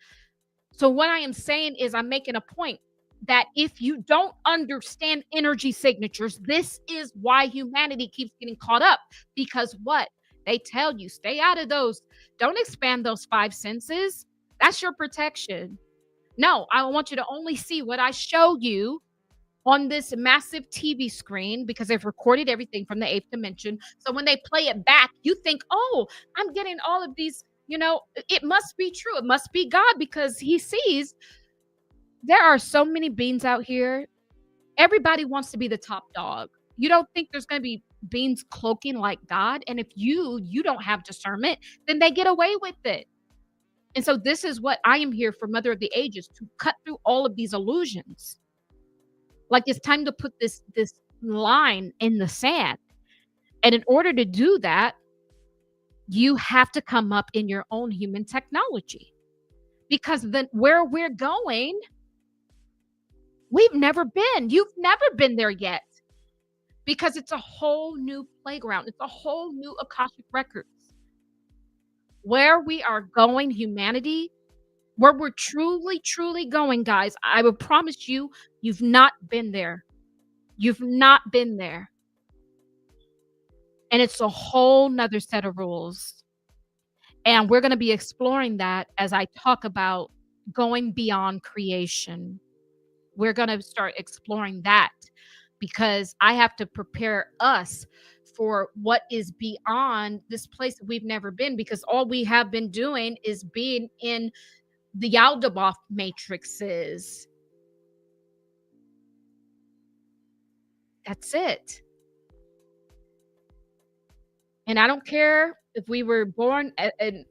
So what I am saying is, I'm making a point that if you don't understand energy signatures, this is why humanity keeps getting caught up. Because what? They tell you, stay out of those. Don't expand those 5 senses. That's your protection. No, I want you to only see what I show you on this massive TV screen, because they've recorded everything from the 8th dimension. So when they play it back, you think, oh, I'm getting all of these, it must be true. It must be God, because he sees there are so many beings out here. Everybody wants to be the top dog. You don't think there's going to be beings cloaking like God? And if you don't have discernment, then they get away with it. And so this is what I am here for, Mother of the Ages, to cut through all of these illusions. Like, it's time to put this line in the sand. And in order to do that, you have to come up in your own human technology. Because then where we're going, we've never been. You've never been there yet. Because it's a whole new playground. It's a whole new Akashic Records. Where we are going, humanity, where we're truly, truly going, guys, I will promise you, you've not been there. You've not been there. And it's a whole nother set of rules. And we're going to be exploring that as I talk about going beyond creation. We're going to start exploring that, because I have to prepare us for what is beyond this place that we've never been, because all we have been doing is being in the Yaldabaoth matrices. That's it. And I don't care if we were born and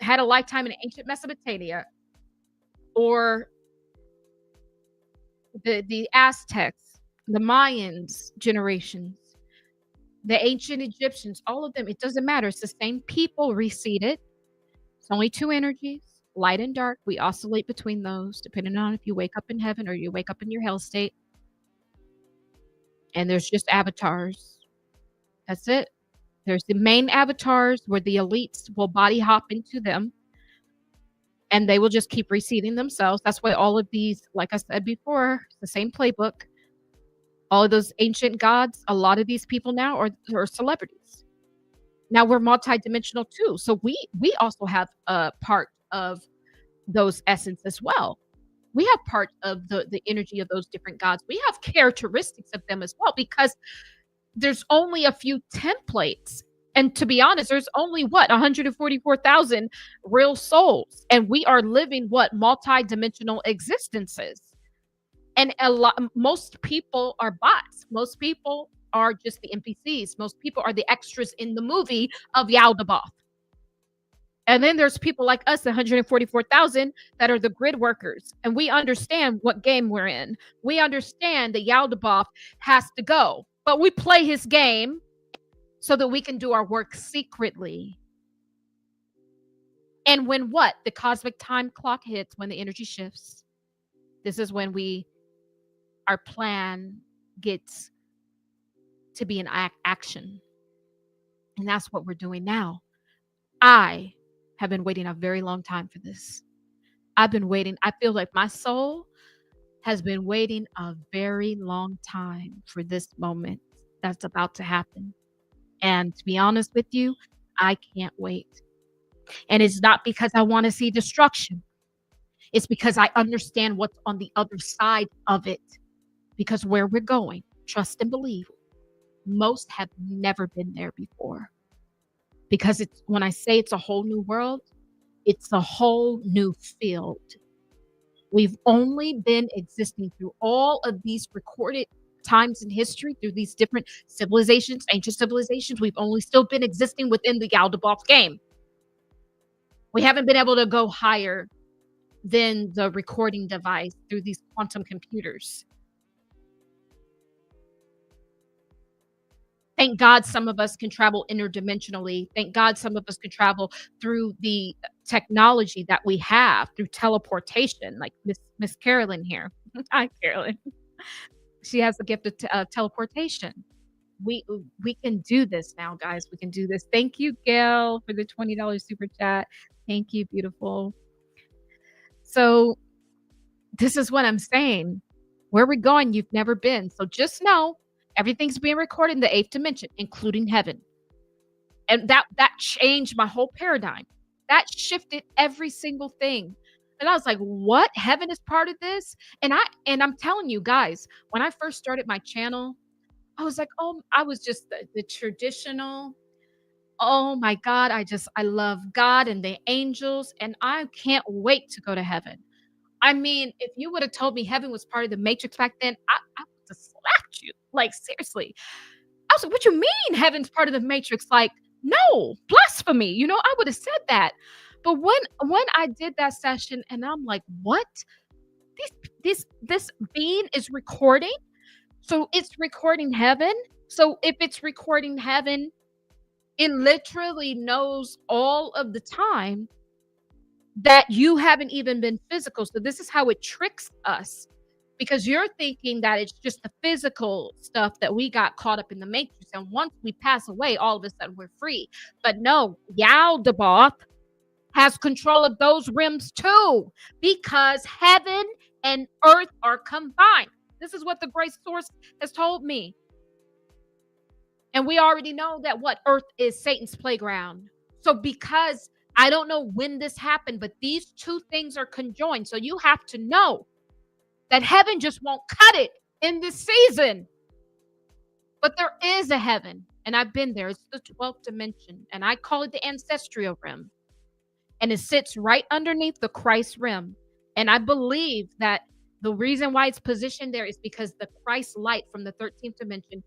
had a lifetime in ancient Mesopotamia or the Aztecs, the Mayans generations, the ancient Egyptians, all of them, it doesn't matter. It's the same people reseated. It's only two energies, light and dark. We oscillate between those, depending on if you wake up in heaven or you wake up in your hell state. And there's just avatars. That's it. There's the main avatars where the elites will body hop into them and they will just keep reseeding themselves. That's why all of these, like I said before, the same playbook. All of those ancient gods, a lot of these people now are celebrities. Now we're multidimensional too. So we also have a part of those essence as well. We have part of the energy of those different gods. We have characteristics of them as well because there's only a few templates. And to be honest, there's only what 144,000 real souls. And we are living what multidimensional existences. And most people are bots. Most people are just the NPCs. Most people are the extras in the movie of Yaldabaoth. And then there's people like us, 144,000, that are the grid workers. And we understand what game we're in. We understand that Yaldabaoth has to go. But we play his game so that we can do our work secretly. And when what? The cosmic time clock hits, when the energy shifts. This is when our plan gets to be an action. And that's what we're doing now. I have been waiting a very long time for this. I've been waiting. I feel like my soul has been waiting a very long time for this moment that's about to happen. And to be honest with you, I can't wait. And it's not because I want to see destruction. It's because I understand what's on the other side of it. Because where we're going, trust and believe, most have never been there before. Because it's when I say it's a whole new world, it's a whole new field. We've only been existing through all of these recorded times in history, through these different civilizations, ancient civilizations. We've only still been existing within the Yaldabaoth game. We haven't been able to go higher than the recording device through these quantum computers. Thank God some of us can travel interdimensionally. Thank God some of us can travel through the technology that we have through teleportation, like Miss Carolyn here. Hi, Carolyn. She has the gift of teleportation. We can do this now, guys. We can do this. Thank you, Gail, for the $20 super chat. Thank you, beautiful. So this is what I'm saying. Where we're going, you've never been. So just know everything's being recorded in the 8th dimension, including heaven. And that changed my whole paradigm. That shifted every single thing. And I was like, what? Heaven is part of this? And I'm telling you guys, when I first started my channel, I was like, oh, I was just the traditional. Oh my God, I love God and the angels, and I can't wait to go to heaven. I mean, if you would have told me heaven was part of the Matrix back then, I would have slapped you. Like, seriously. I was like, what you mean heaven's part of the Matrix? Like, no, blasphemy. You know, I would have said that. But when I did that session and I'm like, what? This being is recording? So it's recording heaven? So if it's recording heaven, it literally knows all of the time that you haven't even been physical. So this is how it tricks us, because you're thinking that it's just the physical stuff that we got caught up in the Matrix. And once we pass away, all of a sudden we're free. But no, Yaldabaoth has control of those rims too, because heaven and earth are combined. This is what the great source has told me. And we already know that what earth is Satan's playground. So because I don't know when this happened, but these two things are conjoined. So you have to know that heaven just won't cut it in this season. But there is a heaven, and I've been there. It's the 12th dimension, and I call it the ancestral rim. And it sits right underneath the Christ rim. And I believe that The reason why it's positioned there is because the Christ light from the 13th dimension,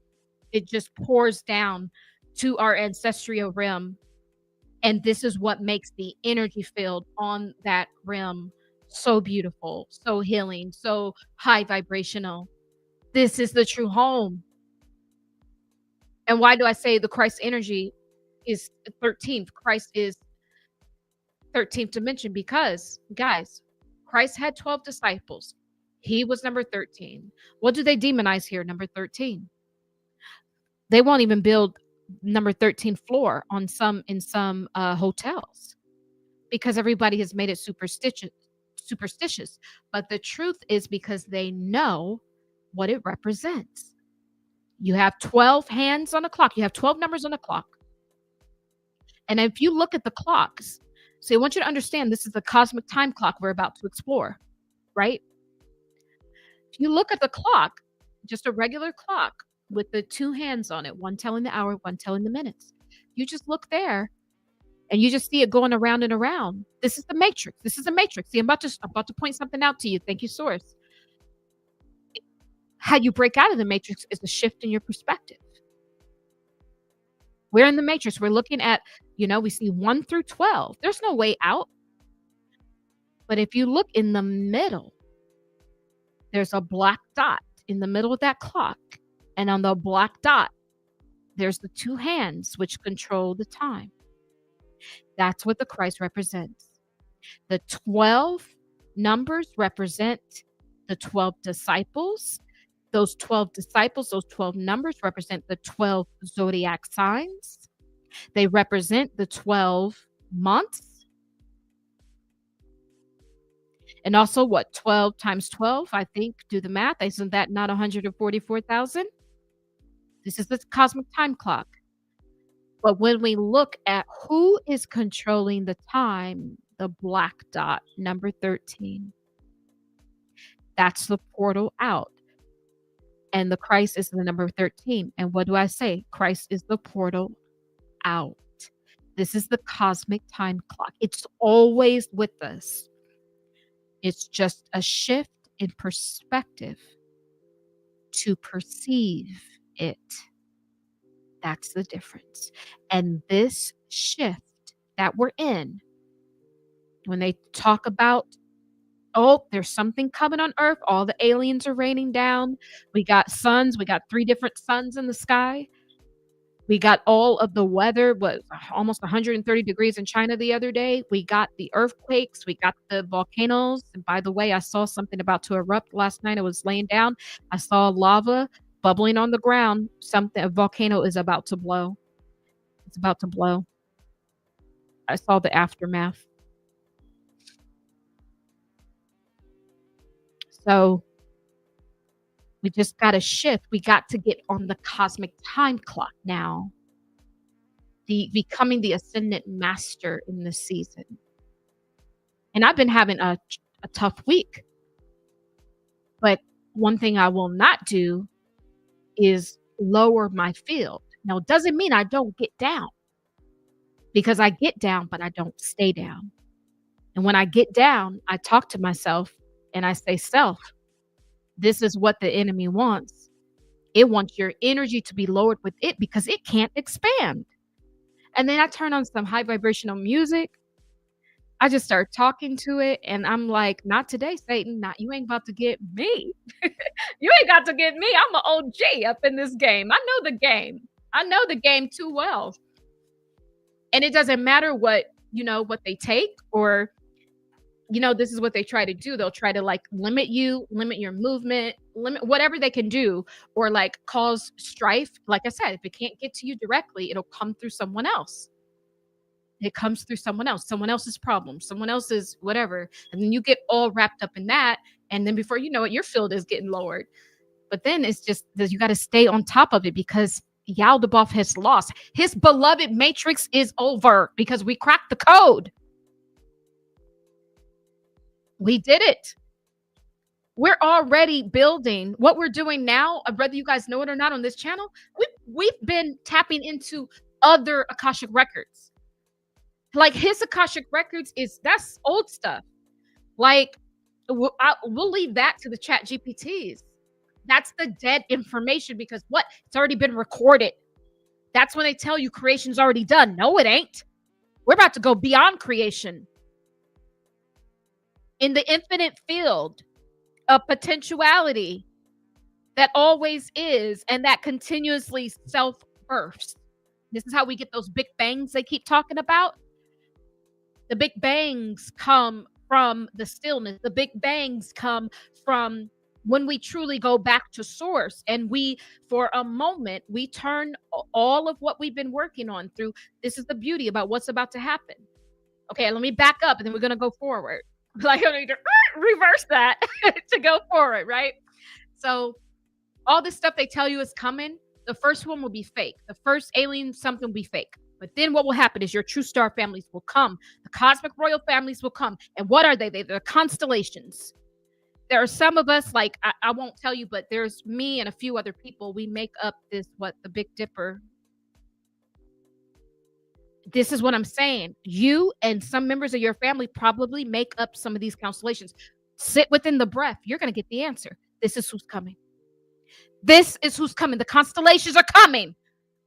it just pours down to our ancestral realm. And this is what makes the energy field on that realm so beautiful, so healing, so high vibrational. This is the true home. And why do I say the Christ energy is 13th? Christ is 13th dimension because, guys, Christ had 12 disciples. He was number 13. What do they demonize here? Number 13. They won't even build number 13 floor on some hotels because everybody has made it superstitious. But the truth is because they know what it represents. You have 12 hands on a clock. You have 12 numbers on a clock. And if you look at the clocks, so I want you to understand this is the cosmic time clock we're about to explore, right? If you look at the clock, just a regular clock with the two hands on it, one telling the hour, one telling the minutes. You just look there and you just see it going around and around. This is the matrix. This is a matrix. See, I'm about to point something out to you. Thank you, source. How you break out of the matrix is a shift in your perspective. We're in the matrix. We're looking at, we see 1 through 12. There's no way out. But if you look in the middle, there's a black dot in the middle of that clock. And on the black dot, there's the two hands which control the time. That's what the Christ represents. The 12 numbers represent the 12 disciples. Those 12 disciples, those 12 numbers represent the 12 zodiac signs. They represent the 12 months. And also, 12 times 12, I think, do the math. Isn't that not 144,000? This is the cosmic time clock. But when we look at who is controlling the time, the black dot, number 13, that's the portal out. And the Christ is the number 13. And what do I say? Christ is the portal out. This is the cosmic time clock. It's always with us. It's just a shift in perspective to perceive it. That's the difference. And this shift that we're in, when they talk about, there's something coming on Earth, all the aliens are raining down. We got suns. We got 3 different suns in the sky. We got all of the weather, almost 130 degrees in China the other day. We got the earthquakes. We got the volcanoes. And by the way, I saw something about to erupt last night. I was laying down. I saw lava bubbling on the ground. A volcano is about to blow. It's about to blow. I saw the aftermath. So we just got to shift. We got to get on the cosmic time clock now. Becoming the ascendant master in this season. And I've been having a tough week. But one thing I will not do is lower my field. Now, it doesn't mean I don't get down. Because I get down, but I don't stay down. And when I get down, I talk to myself and I say, self, this is what the enemy wants. It wants your energy to be lowered with it because it can't expand. And then I turn on some high vibrational music. I just start talking to it. And I'm like, not today, Satan. You ain't about to get me. You ain't got to get me. I'm an OG up in this game. I know the game. I know the game too well. And it doesn't matter what they take or, this is what they try to do. They'll try to limit you, limit your movement, limit whatever they can do, or cause strife. Like I said, if it can't get to you directly, it'll come through someone else. It comes through someone else's problem, someone else's whatever. And then you get all wrapped up in that. And then before you know it, your field is getting lowered. But then it's just you got to stay on top of it because Yaldabaoth has lost. His beloved matrix is over because we cracked the code. We did it. We're already building what we're doing now, whether you guys know it or not on this channel. We've been tapping into other Akashic records. His Akashic records that's old stuff. We'll leave that to the chat GPTs. That's the dead information because what? It's already been recorded. That's when they tell you creation's already done. No, it ain't. We're about to go beyond creation. In the infinite field of potentiality that always is and that continuously self-births. This is how we get those big bangs they keep talking about. The big bangs come from the stillness. The big bangs come from when we truly go back to source and we, for a moment, we turn all of what we've been working on through. This is the beauty about what's about to happen. Okay, let me back up and then we're going to go forward. Like I need to reverse that to go forward, right? So all this stuff they tell you is coming. The first one will be fake. The first alien something will be fake. But then what will happen is your true star families will come. The cosmic royal families will come. And what are they? They're constellations. There are some of us, like, I won't tell you, but there's me and a few other people. We make up this, the Big Dipper. This is what I'm saying. You and some members of your family probably make up some of these constellations. Sit within the breath. You're going to get the answer. This is who's coming. This is who's coming. The constellations are coming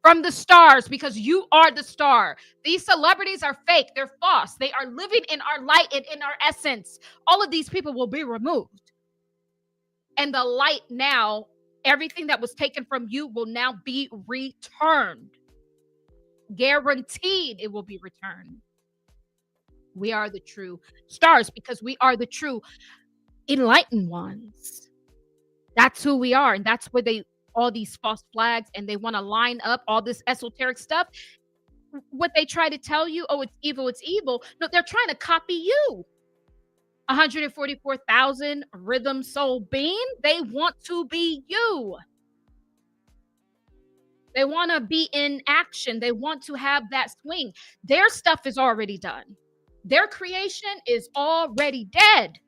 from the stars because you are the star. These celebrities are fake. They're false. They are living in our light and in our essence. All of these people will be removed. And the light now, everything that was taken from you will now be returned. Guaranteed it will be returned. We are the true stars because we are the true enlightened ones. That's who we are. And that's where all these false flags and they want to line up all this esoteric stuff. What they try to tell you, oh, it's evil, it's evil. No, they're trying to copy you. 144,000 rhythm soul being, they want to be you. They want to be in action. They want to have that swing. Their stuff is already done. Their creation is already dead.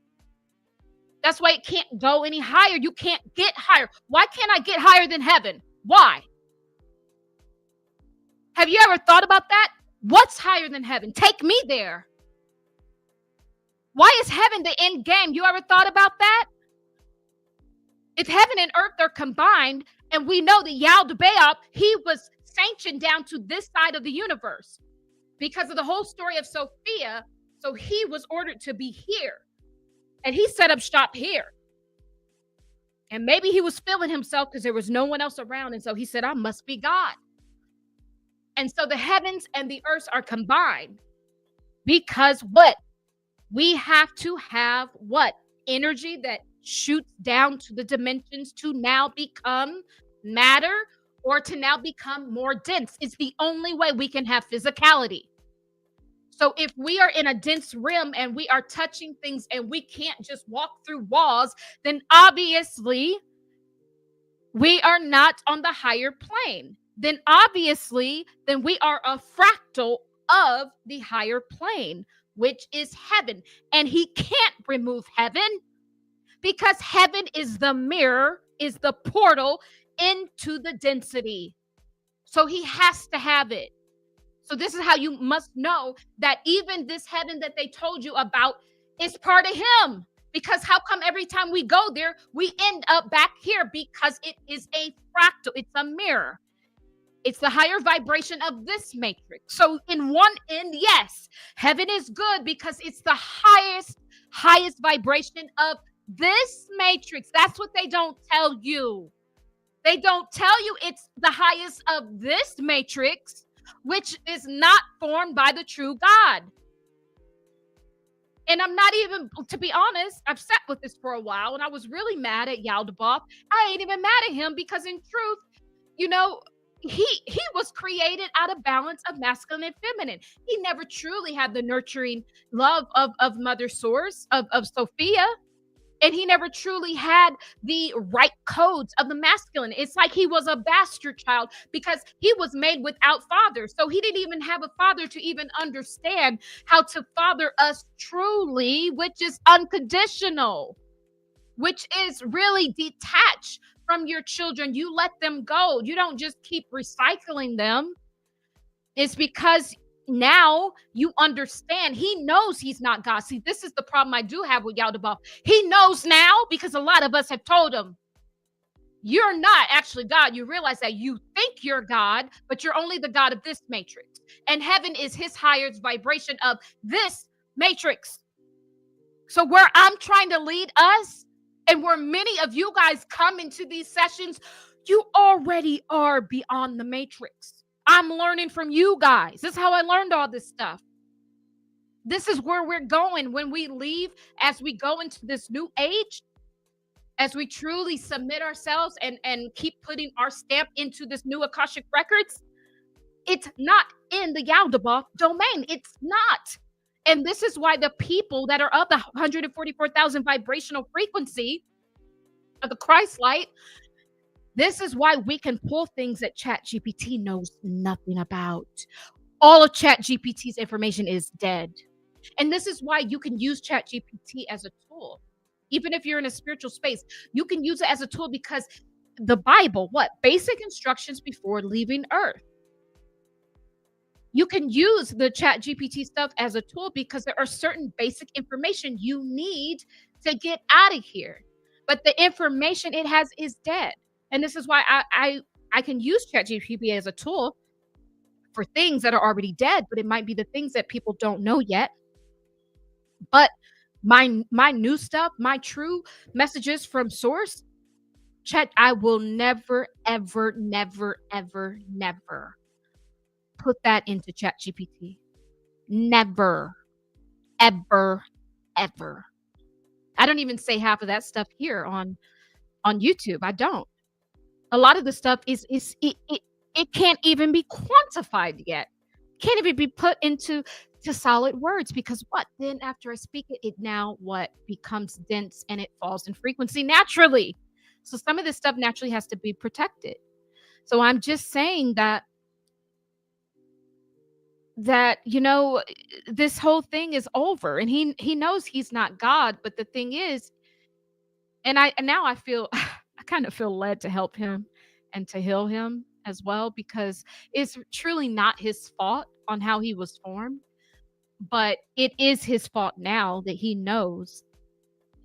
That's why it can't go any higher. You can't get higher. Why can't I get higher than heaven? Why? Have you ever thought about that? What's higher than heaven? Take me there. Why is heaven the end game? You ever thought about that? If heaven and earth are combined, and we know that Yaldabaoth, he was sanctioned down to this side of the universe because of the whole story of Sophia. So he was ordered to be here. And he set up shop here. And maybe he was feeling himself because there was no one else around. And so he said, I must be God. And so the heavens and the earth are combined because what? We have to have what? Energy that shoots down to the dimensions to now become matter or to now become more dense. It's the only way we can have physicality. So if we are in a dense realm and we are touching things and we can't just walk through walls, then obviously we are not on the higher plane. Then obviously, then we are a fractal of the higher plane, which is heaven. And he can't remove heaven because heaven is the mirror, is the portal into the density. So he has to have it. So this is how you must know that even this heaven that they told you about is part of him. Because how come every time we go there, we end up back here? Because it is a fractal. It's a mirror. It's the higher vibration of this matrix. So in one end, yes, heaven is good because it's the highest vibration of this matrix. That's what they don't tell you. They don't tell you it's the highest of this matrix, which is not formed by the true God. And I'm not even, to be honest, I've sat with this for a while and I was really mad at Yaldabaoth. I ain't even mad at him because in truth, you know, he was created out of balance of masculine and feminine. He never truly had the nurturing love of Mother Source, of Sophia. And he never truly had the right codes of the masculine. It's like he was a bastard child because he was made without father. So he didn't even have a father to even understand how to father us truly, which is unconditional, which is really detached from your children. You let them go. You don't just keep recycling them. It's because Now you understand. He knows he's not God. See, this is the problem I do have with Yaldabaoth. He knows now because a lot of us have told him, you're not actually God. You realize that you think you're God, but you're only the God of this matrix. And heaven is his highest vibration of this matrix. So where I'm trying to lead us, and where many of you guys come into these sessions, you already are beyond the matrix. I'm learning from you guys. This is how I learned all this stuff. This is where we're going when we leave, as we go into this new age, as we truly submit ourselves and keep putting our stamp into this new Akashic records. It's not in the Yaldabaoth domain. It's not. And this is why the people that are of the 144,000 vibrational frequency of the Christ light, this is why we can pull things that ChatGPT knows nothing about. All of ChatGPT's information is dead. And this is why you can use ChatGPT as a tool. Even if you're in a spiritual space, you can use it as a tool, because the Bible, what? Basic instructions before leaving Earth. You can use the ChatGPT stuff as a tool because there are certain basic information you need to get out of here. But the information it has is dead. And this is why I can use ChatGPT as a tool for things that are already dead, but it might be the things that people don't know yet. But my new stuff, my true messages from source, Chat, I will never, ever, never, ever, never put that into ChatGPT. Never, ever, ever. I don't even say half of that stuff here on YouTube. I don't. A lot of the stuff it can't even be quantified yet. Can't even be put into solid words, because what? Then after I speak it, it now what becomes dense and it falls in frequency naturally. So some of this stuff naturally has to be protected. So I'm just saying that this whole thing is over, and he knows he's not God. But the thing is, and now I feel I kind of feel led to help him and to heal him as well, because it's truly not his fault on how he was formed, but it is his fault now that he knows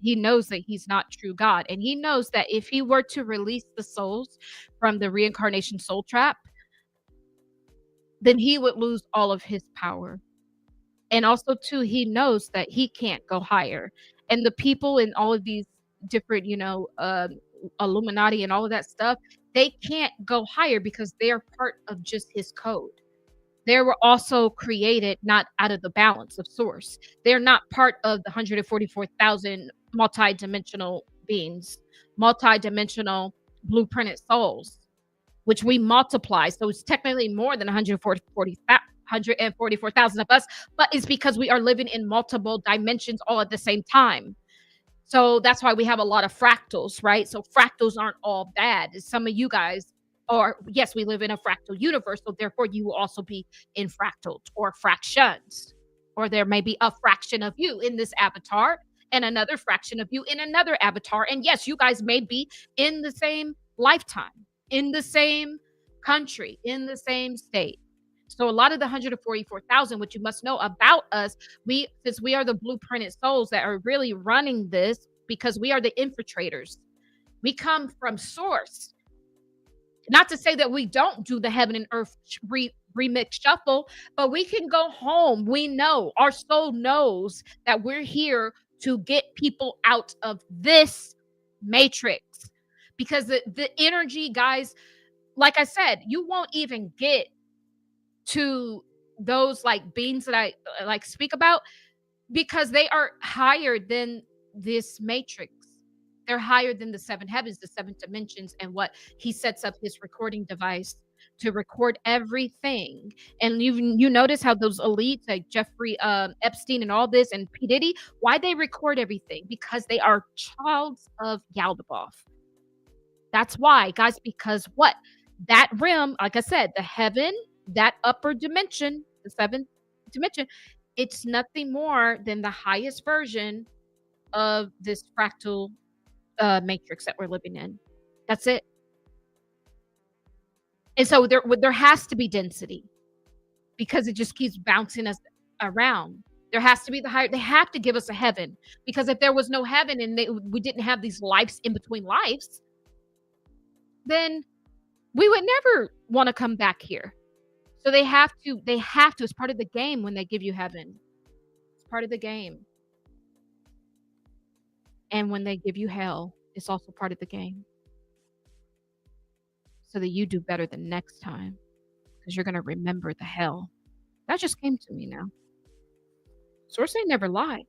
that he's not true God. And he knows that if he were to release the souls from the reincarnation soul trap, then he would lose all of his power. And also too, he knows that he can't go higher. And the people in all of these different, Illuminati and all of that stuff, they can't go higher because they are part of just his code. They were also created not out of the balance of source. They're not part of the 144,000 multidimensional beings, multidimensional blueprinted souls, which we multiply. So it's technically more than 144,000 of us, but it's because we are living in multiple dimensions all at the same time. So that's why we have a lot of fractals, right? So fractals aren't all bad. Some of you guys are, yes, we live in a fractal universe, so therefore you will also be in fractals or fractions. Or there may be a fraction of you in this avatar and another fraction of you in another avatar. And yes, you guys may be in the same lifetime, in the same country, in the same state. So a lot of the 144,000, what you must know about us, since we are the blueprinted souls that are really running this, because we are the infiltrators. We come from source. Not to say that we don't do the heaven and earth remix shuffle, but we can go home. We know, our soul knows that we're here to get people out of this matrix. Because the energy, guys, like I said, you won't even get to those like beings that I like speak about, because they are higher than this matrix. They're higher than the seven heavens, the seven dimensions, and what he sets up his recording device to record everything. And you notice how those elites like Jeffrey Epstein and all this and P. Diddy, why they record everything? Because they are childs of Yaldabaoth. That's why, guys, because what? That realm, like I said, the heaven, that upper dimension, the seventh dimension, it's nothing more than the highest version of this fractal matrix that we're living in. That's it. And so there has to be density, because it just keeps bouncing us around. There has to be the higher. They have to give us a heaven, because if there was no heaven and we didn't have these lives in between lives, then we would never want to come back here. So they have to. They have to. It's part of the game when they give you heaven. It's part of the game. And when they give you hell, it's also part of the game. So that you do better the next time, because you're going to remember the hell. That just came to me now. Source ain't never lied.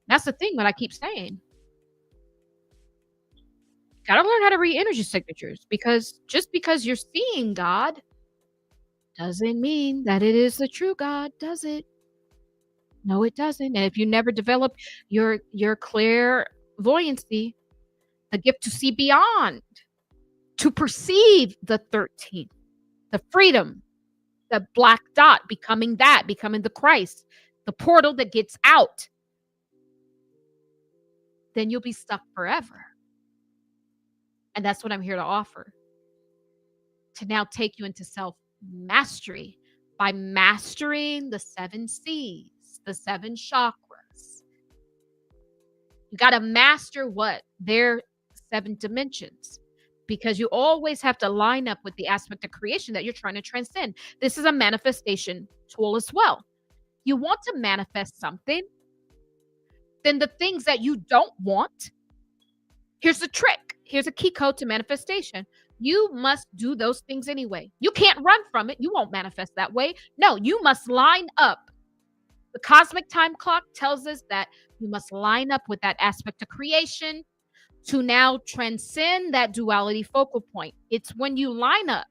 That's the thing that I keep saying. Gotta learn how to read energy signatures, because just because you're seeing God doesn't mean that it is the true God, does it? No, it doesn't. And if you never develop your clairvoyancy, the gift to see beyond, to perceive the 13th, the freedom, the black dot, becoming the Christ, the portal that gets out, then you'll be stuck forever. And that's what I'm here to offer. To now take you into self-mastery by mastering the 7 C's, the 7 chakras. You got to master what? Their 7 dimensions. Because you always have to line up with the aspect of creation that you're trying to transcend. This is a manifestation tool as well. You want to manifest something, then the things that you don't want, here's the trick. Here's a key code to manifestation. You must do those things anyway. You can't run from it. You won't manifest that way. No, you must line up. The cosmic time clock tells us that you must line up with that aspect of creation to now transcend that duality focal point. It's when you line up.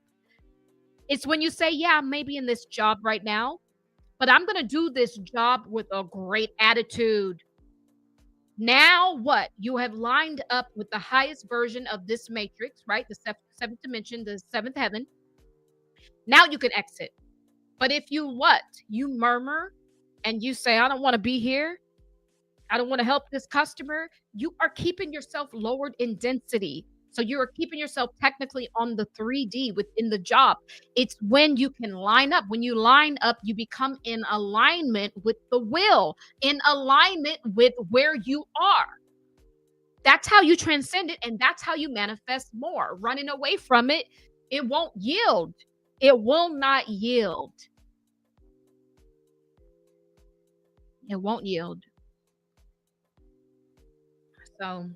It's when you say, yeah, I'm maybe in this job right now, but I'm going to do this job with a great attitude. Now what? You have lined up with the highest version of this matrix, right? The 7th dimension, the 7th heaven. Now you can exit. But if you what? You murmur and you say, I don't want to be here. I don't want to help this customer. You are keeping yourself lowered in density. So you are keeping yourself technically on the 3D within the job. It's when you can line up. When you line up, you become in alignment with the will, in alignment with where you are. That's how you transcend it, and that's how you manifest more. Running away from it, it won't yield. It will not yield. It won't yield. So,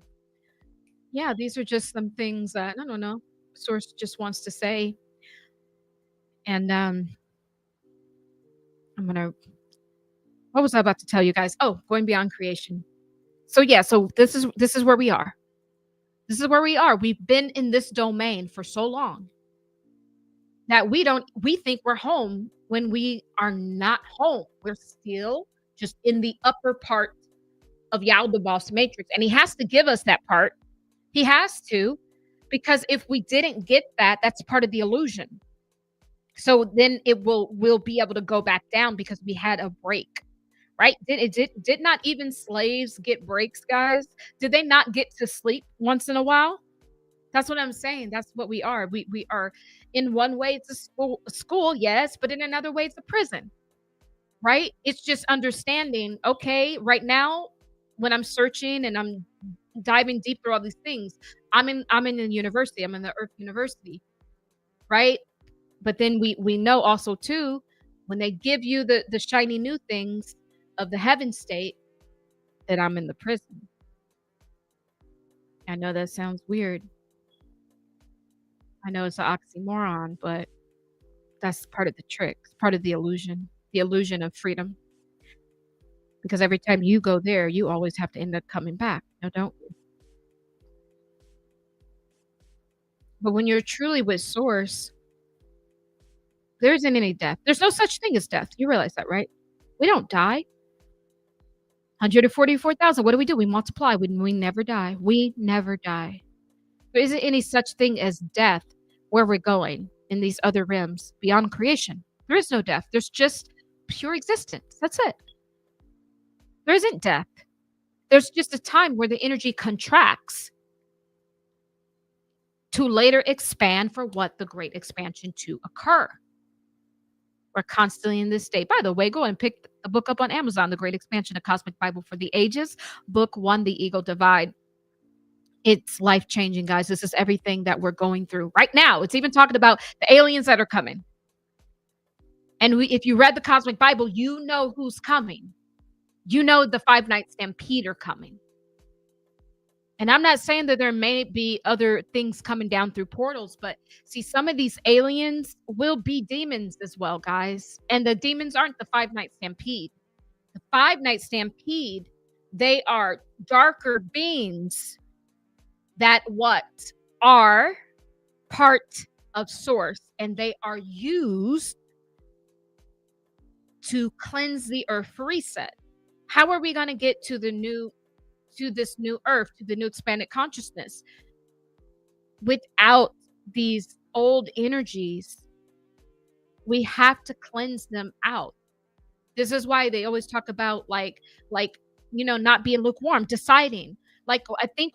yeah, these are just some things that, I don't know, Source just wants to say. And I'm going to, what was I about to tell you guys? Oh, going beyond creation. So, yeah, so this is where we are. This is where we are. We've been in this domain for so long that we think we're home when we are not home. We're still just in the upper part of Yaldabaoth's matrix. And he has to give us that part. He has to, because if we didn't get that, that's part of the illusion. So then we'll be able to go back down because we had a break, right? Did not even slaves get breaks, guys? Did they not get to sleep once in a while? That's what I'm saying. That's what we are. We are, in one way, it's a school, yes, but in another way, it's a prison, right? It's just understanding, okay, right now, when I'm searching and I'm diving deep through all these things, I'm in the university. I'm in the Earth University, right? But then we know also too, when they give you the shiny new things of the heaven state, that I'm in the prison. I know that sounds weird. I know it's an oxymoron, but that's part of the trick. It's part of the illusion of freedom. Because every time you go there, you always have to end up coming back. No, don't you? But when you're truly with Source, there isn't any death. There's no such thing as death. You realize that, right? We don't die. 144,000. What do? We multiply. We never die. We never die. There isn't any such thing as death where we're going in these other realms beyond creation. There is no death. There's just pure existence. That's it. There isn't death. There's just a time where the energy contracts to later expand for what? The great expansion to occur. We're constantly in this state. By the way, go and pick the book up on Amazon, The Great Expansion, A Cosmic Bible for the Ages, Book 1, The Ego Divide. It's life-changing, guys. This is everything that we're going through right now. It's even talking about the aliens that are coming. And if you read the Cosmic Bible, you know who's coming. You know the 5-night stampede are coming. And I'm not saying that there may be other things coming down through portals, but see, some of these aliens will be demons as well, guys. And the demons aren't the 5-night stampede. The 5-night stampede, they are darker beings that are part of source, and they are used to cleanse the earth reset. How are we going to get to this new earth, to the new expanded consciousness without these old energies? We have to cleanse them out. This is why they always talk about not being lukewarm, deciding. Like, I think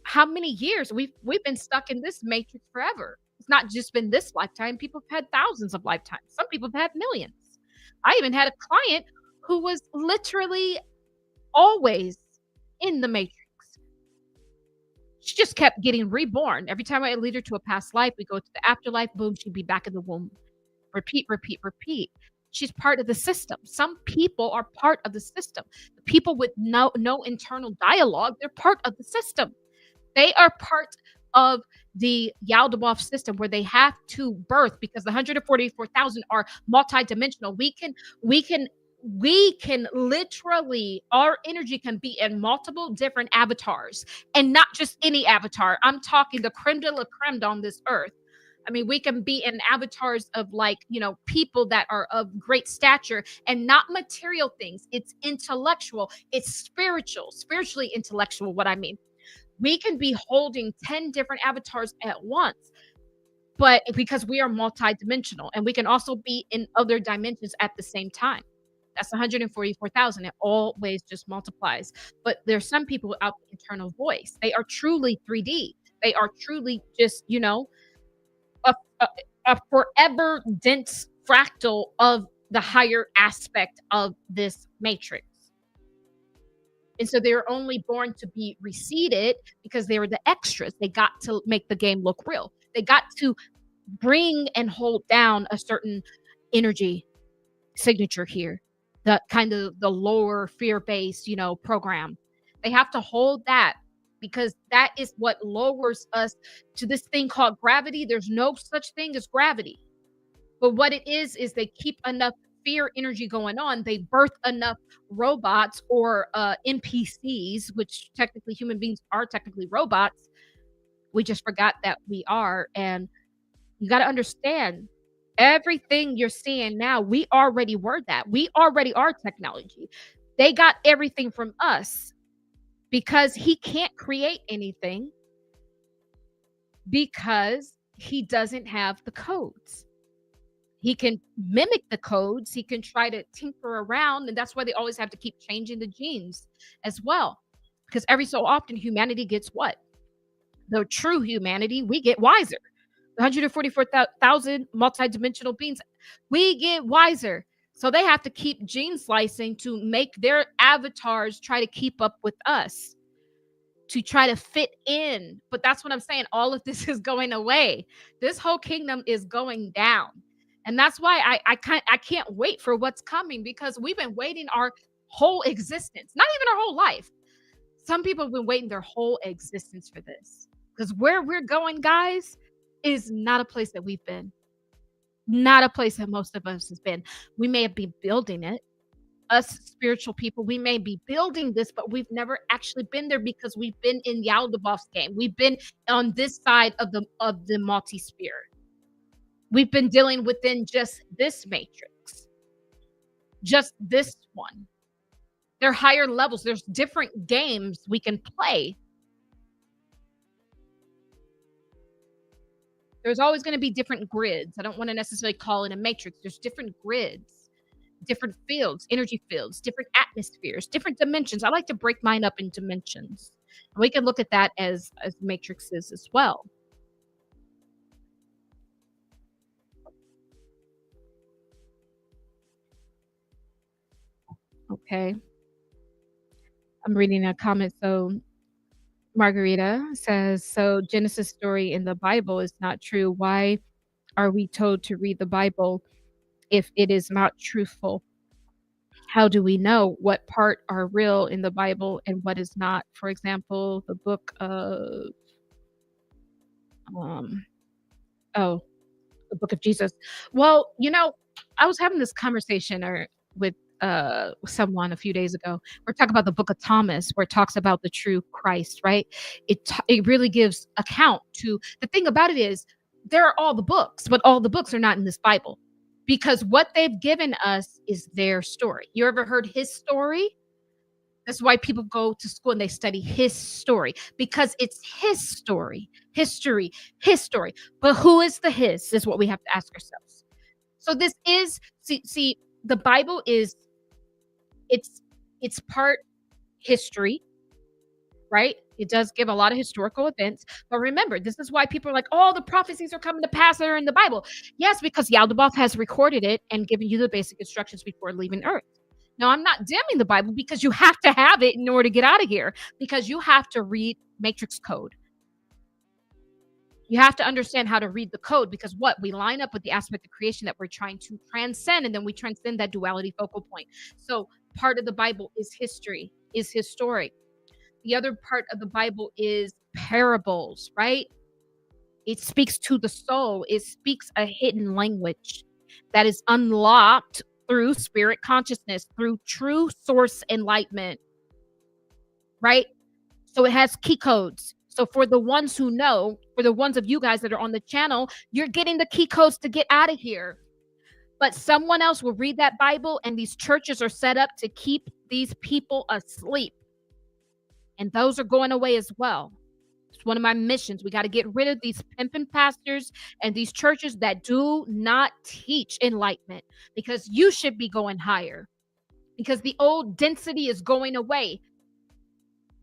how many years we've been stuck in this matrix forever. It's not just been this lifetime. People have had thousands of lifetimes. Some people have had millions. I even had a client who was literally always in the matrix. She just kept getting reborn. Every time I lead her to a past life, we go to the afterlife, boom, she'd be back in the womb. Repeat, repeat, repeat. She's part of the system. Some people are part of the system. The people with no internal dialogue, they're part of the system. They are part of the Yaldabaoth system, where they have to birth, because the 144,000 are multidimensional. We can literally, our energy can be in multiple different avatars, and not just any avatar. I'm talking the creme de la creme on this earth. I mean, we can be in avatars of people that are of great stature, and not material things. It's intellectual, it's spiritually intellectual. What I mean, we can be holding 10 different avatars at once, but because we are multidimensional, and we can also be in other dimensions at the same time. That's 144,000. It always just multiplies. But there's some people without the internal voice. They are truly 3D. They are truly just, a forever dense fractal of the higher aspect of this matrix. And so they're only born to be reseated because they were the extras. They got to make the game look real. They got to bring and hold down a certain energy signature here, the kind of the lower fear-based, program. They have to hold that, because that is what lowers us to this thing called gravity. There's no such thing as gravity. But what it is they keep enough fear energy going on. They birth enough robots or NPCs, which technically human beings are technically robots. We just forgot that we are. And you got to understand, everything you're seeing now, we already were that. We already are technology. They got everything from us, because he can't create anything because he doesn't have the codes. He can mimic the codes. He can try to tinker around. And that's why they always have to keep changing the genes as well. Because every so often, humanity gets what? The true humanity, we get wiser. 144,000 multidimensional beings, we get wiser. So they have to keep gene slicing to make their avatars try to keep up with us, to try to fit in. But that's what I'm saying. All of this is going away. This whole kingdom is going down. And that's why I can't wait for what's coming, because we've been waiting our whole existence, not even our whole life. Some people have been waiting their whole existence for this, because where we're going, guys, is not a place that we've been. Not a place that most of us has been. We may have been building it. Us spiritual people, we may be building this, but we've never actually been there, because we've been in Yaldabaoth's game. We've been on this side of the multi-sphere. We've been dealing within just this matrix, just this one. There are higher levels. There's different games we can play. There's always going to be different grids. I don't want to necessarily call it a matrix. There's different grids, different fields, energy fields, different atmospheres, different dimensions. I like to break mine up in dimensions. And we can look at that as matrices as well. Okay. I'm reading a comment. So Margarita says, so Genesis story in the Bible is not true. Why are we told to read the Bible if it is not truthful? How do we know what part are real in the Bible and what is not? For example, the book of um oh, the book of Jesus. Well, I was having this conversation with someone a few days ago. We're talking about the book of Thomas, where it talks about the true Christ, right? It really gives account to the thing about it is there are all the books, but all the books are not in this Bible because what they've given us is their story. You ever heard his story? That's why people go to school and they study his story because it's his story, history, his story. But who is the his is what we have to ask ourselves. So this is see the Bible is it's it's part history, right? It does give a lot of historical events. But remember, this is why people are like, oh, the prophecies are coming to pass that are in the Bible. Yes, because Yaldabaoth has recorded it and given you the basic instructions before leaving Earth. Now, I'm not damning the Bible because you have to have it in order to get out of here, because you have to read matrix code. You have to understand how to read the code because what we line up with the aspect of creation that we're trying to transcend, and then we transcend that duality focal point. So part of the Bible is history, is historic. The other part of the Bible is parables, right? It speaks to the soul. It speaks a hidden language that is unlocked through spirit consciousness, through true source enlightenment, right? So it has key codes. So for the ones who know, for the ones of you guys that are on the channel, you're getting the key codes to get out of here. But someone else will read that Bible, and these churches are set up to keep these people asleep. And those are going away as well. It's one of my missions. We got to get rid of these pimping pastors and these churches that do not teach enlightenment, because you should be going higher, because the old density is going away.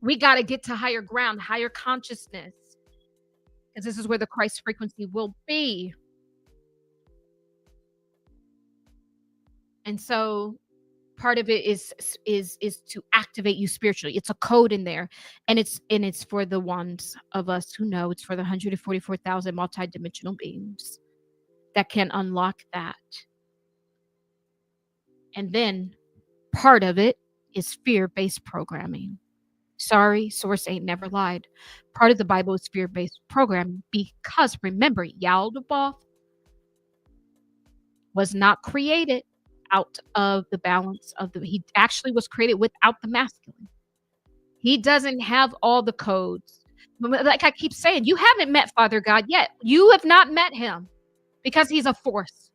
We got to get to higher ground, higher consciousness, because this is where the Christ frequency will be. And so part of it is to activate you spiritually. It's a code in there, and it's for the ones of us who know. It's for the 144,000 multidimensional beings that can unlock that. And then part of it is fear-based programming. Sorry, source ain't never lied. Part of the Bible is fear-based programming because remember, Yaldabaoth was not created out of the balance of he actually was created without the masculine. He doesn't have all the codes. Like I keep saying, you haven't met Father God yet. You have not met him because he's a force.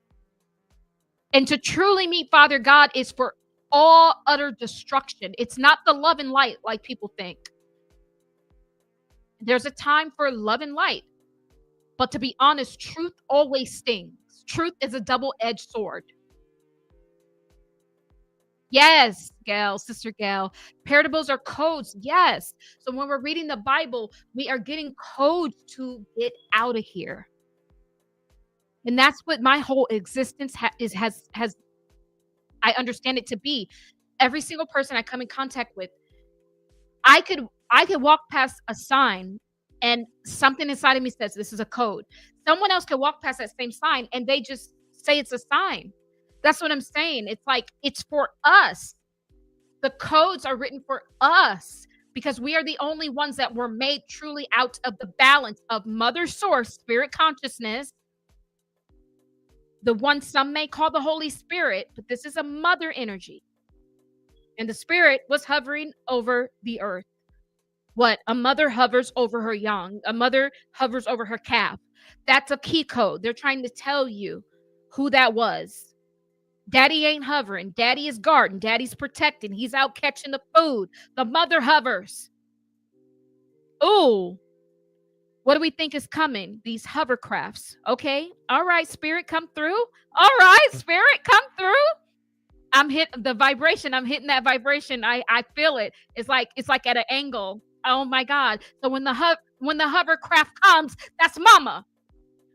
And to truly meet Father God is for all utter destruction. It's not the love and light like people think. There's a time for love and light. But to be honest, truth always stings. Truth is a double-edged sword. Yes, Gail, Sister Gail. Parables are codes. Yes. So when we're reading the Bible, we are getting codes to get out of here. And that's what my whole existence has I understand it to be. Every single person I come in contact with, I could walk past a sign and something inside of me says this is a code. Someone else could walk past that same sign and they just say it's a sign. That's what I'm saying. It's like it's for us. The codes are written for us because we are the only ones that were made truly out of the balance of Mother Source, Spirit Consciousness, the one some may call the Holy Spirit, but this is a mother energy. And the Spirit was hovering over the earth. What? A mother hovers over her young. A mother hovers over her calf. That's a key code. They're trying to tell you who that was. Daddy ain't hovering. Daddy is guarding. Daddy's protecting. He's out catching the food. The mother hovers. Ooh. What do we think is coming? These hovercrafts. Okay. All right, Spirit, come through. All right, Spirit, come through. I'm hitting the vibration. I'm hitting that vibration. I feel it. It's like at an angle. Oh my God. So when the hovercraft comes, that's mama.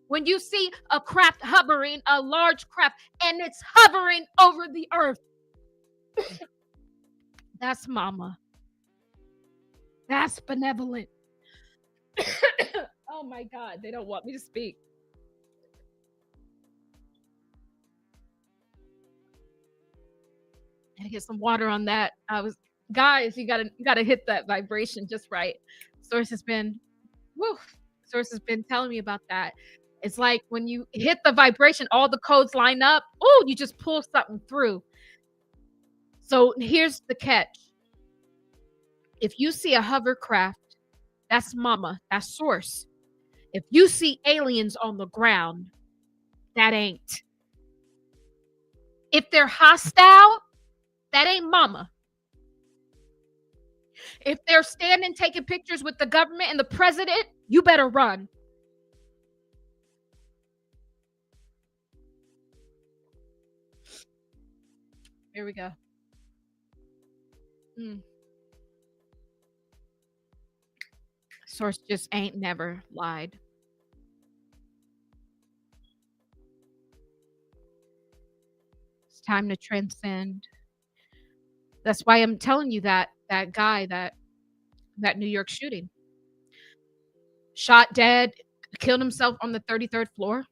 When you see a craft hovering, a large craft, and it's hovering over the earth, That's mama. That's benevolent. Oh my God, they don't want me to speak. Gotta get some water on that. I was guys, you gotta hit that vibration just right. Source has been woo, Source has been telling me about that. It's like when you hit the vibration, all the codes line up. Oh, you just pull something through. So here's the catch. If you see a hovercraft, that's mama, that's source. If you see aliens on the ground, that ain't. If they're hostile, that ain't mama. If they're standing taking pictures with the government and the president, you better run. Here we go. Mm. Source just ain't never lied. It's time to transcend. That's why I'm telling you that that guy that New York shooting shot dead, killed himself on the 33rd floor,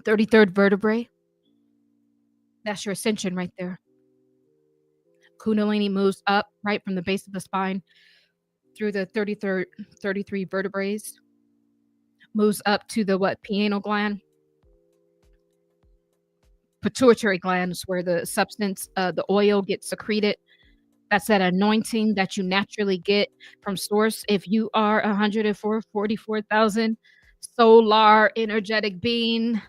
33rd vertebrae. That's your ascension right there. Kundalini moves up right from the base of the spine through the 33 vertebrae, moves up to the what pineal gland, pituitary gland is where the substance, the oil gets secreted. That's that anointing that you naturally get from source. If you are 144,000 solar energetic being,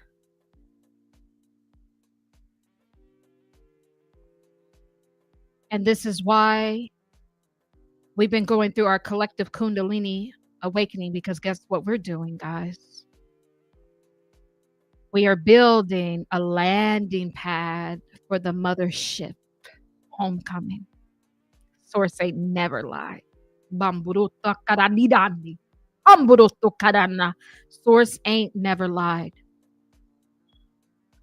and this is why we've been going through our collective Kundalini awakening because guess what we're doing, guys? We are building a landing pad for the mothership homecoming. Source ain't never lied. Bamburuta karanidani. Amburuto karana. Source ain't never lied.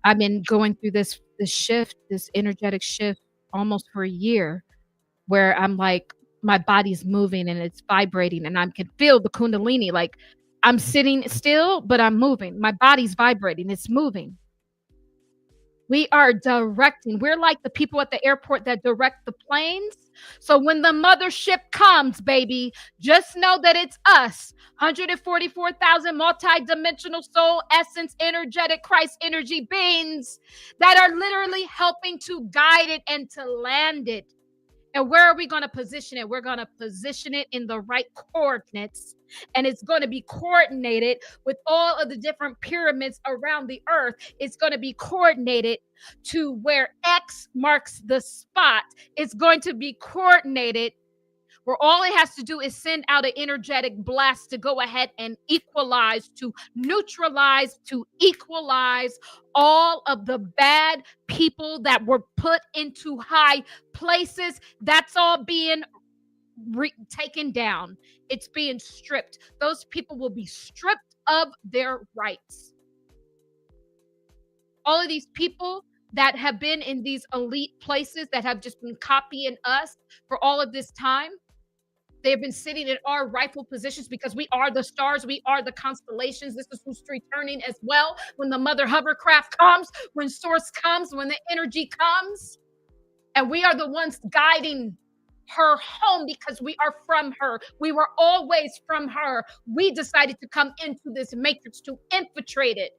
I've been going through this shift, this energetic shift almost for a year where I'm like my body's moving and it's vibrating and I can feel the kundalini like I'm sitting still but I'm moving. My body's vibrating, it's moving. We are directing. We're like the people at the airport that direct the planes. So when the mothership comes, baby, just know that it's us, 144,000 multi-dimensional soul essence energetic Christ energy beings that are literally helping to guide it and to land it. And where are we going to position it? We're going to position it in the right coordinates. And it's going to be coordinated with all of the different pyramids around the earth. It's going to be coordinated to where X marks the spot. It's going to be coordinated where all it has to do is send out an energetic blast to go ahead and equalize, to neutralize, to equalize all of the bad people that were put into high places. That's all being taken down. It's being stripped. Those people will be stripped of their rights. All of these people that have been in these elite places that have just been copying us for all of this time, they've been sitting in our rightful positions because we are the stars, we are the constellations. This is who's returning as well. When the mother hovercraft comes, when source comes, when the energy comes, and we are the ones guiding her home because we are from her. We were always from her. We decided to come into this matrix to infiltrate it,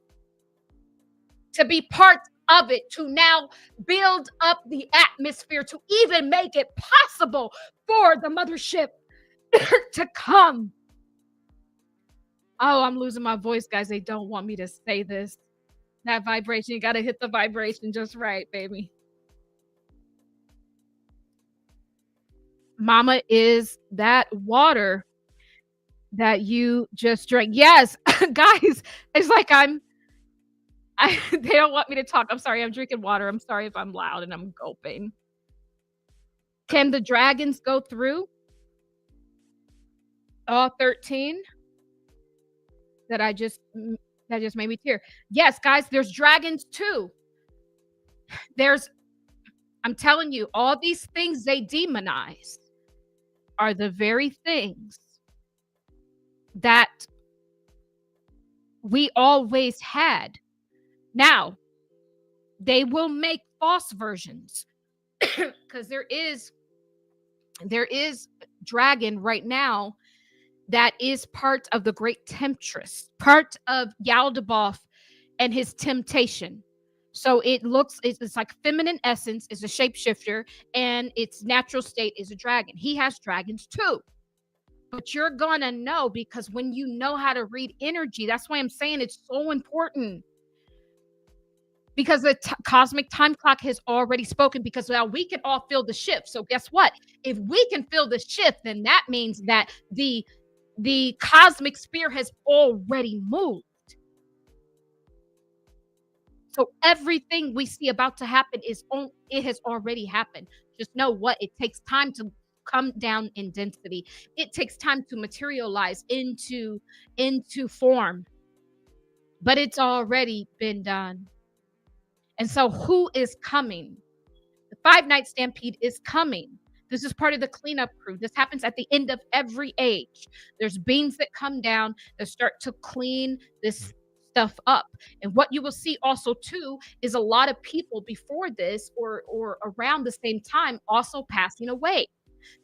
to be part of it, to now build up the atmosphere, to even make it possible for the mothership to come. Oh, I'm losing my voice, guys. They don't want me to say this. That vibration, you got to hit the vibration just right, baby. Mama is that water that you just drank. Yes, guys, it's like they don't want me to talk. I'm sorry, I'm drinking water. I'm sorry if I'm loud and I'm gulping. Can the dragons go through? All 13 that that just made me tear. Yes, guys, there's dragons too. There's I'm telling you, all these things they demonize are the very things that we always had. Now, they will make false versions because there is dragon right now that is part of the great temptress, part of Yaldabaoth and his temptation. So it's like feminine essence is a shapeshifter, and its natural state is a dragon. He has dragons too. But you're gonna know, because when you know how to read energy, that's why I'm saying it's so important. Because the cosmic time clock has already spoken, because now we can all feel the shift. So guess what? If we can feel the shift, then that means that the cosmic sphere has already moved. So everything we see about to happen it has already happened. Just know what it takes time to come down in density. It takes time to materialize into form, but it's already been done. And so who is coming? The 5 night stampede is coming. This is part of the cleanup crew. This happens at the end of every age. There's beings that come down that start to clean this stuff up. And what you will see also too is a lot of people before this or around the same time also passing away.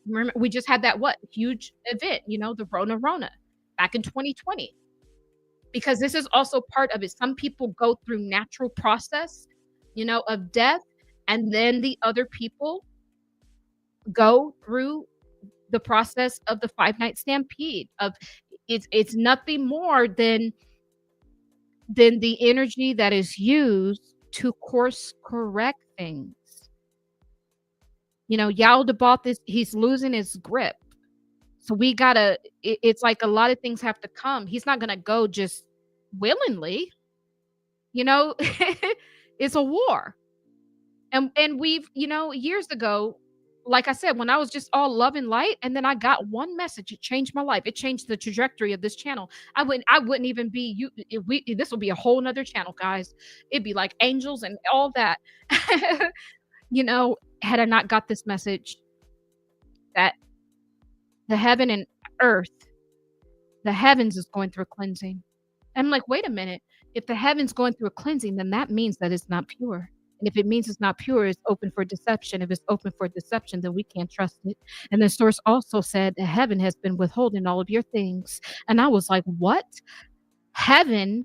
Remember, we just had that huge event, the Rona back in 2020. Because this is also part of it. Some people go through natural process, of death, and then the other people go through the process of the 5 night stampede. Of it's nothing more than the energy that is used to course correct things. Yaldabaoth he's losing his grip. So we gotta it's like a lot of things have to come. He's not gonna go just willingly. It's a war. And we've, years ago, like I said, when I was just all love and light, and then I got one message, it changed my life. It changed the trajectory of this channel. I wouldn't even be you. This will be a whole nother channel, guys. It'd be like angels and all that. Had I not got this message that the heaven and earth, the heavens is going through cleansing. I'm like, wait a minute. If the heaven's going through a cleansing, then that means that it's not pure. And if it means it's not pure, it's open for deception. If it's open for deception, then we can't trust it. And the source also said that heaven has been withholding all of your things. And I was like, what? Heaven?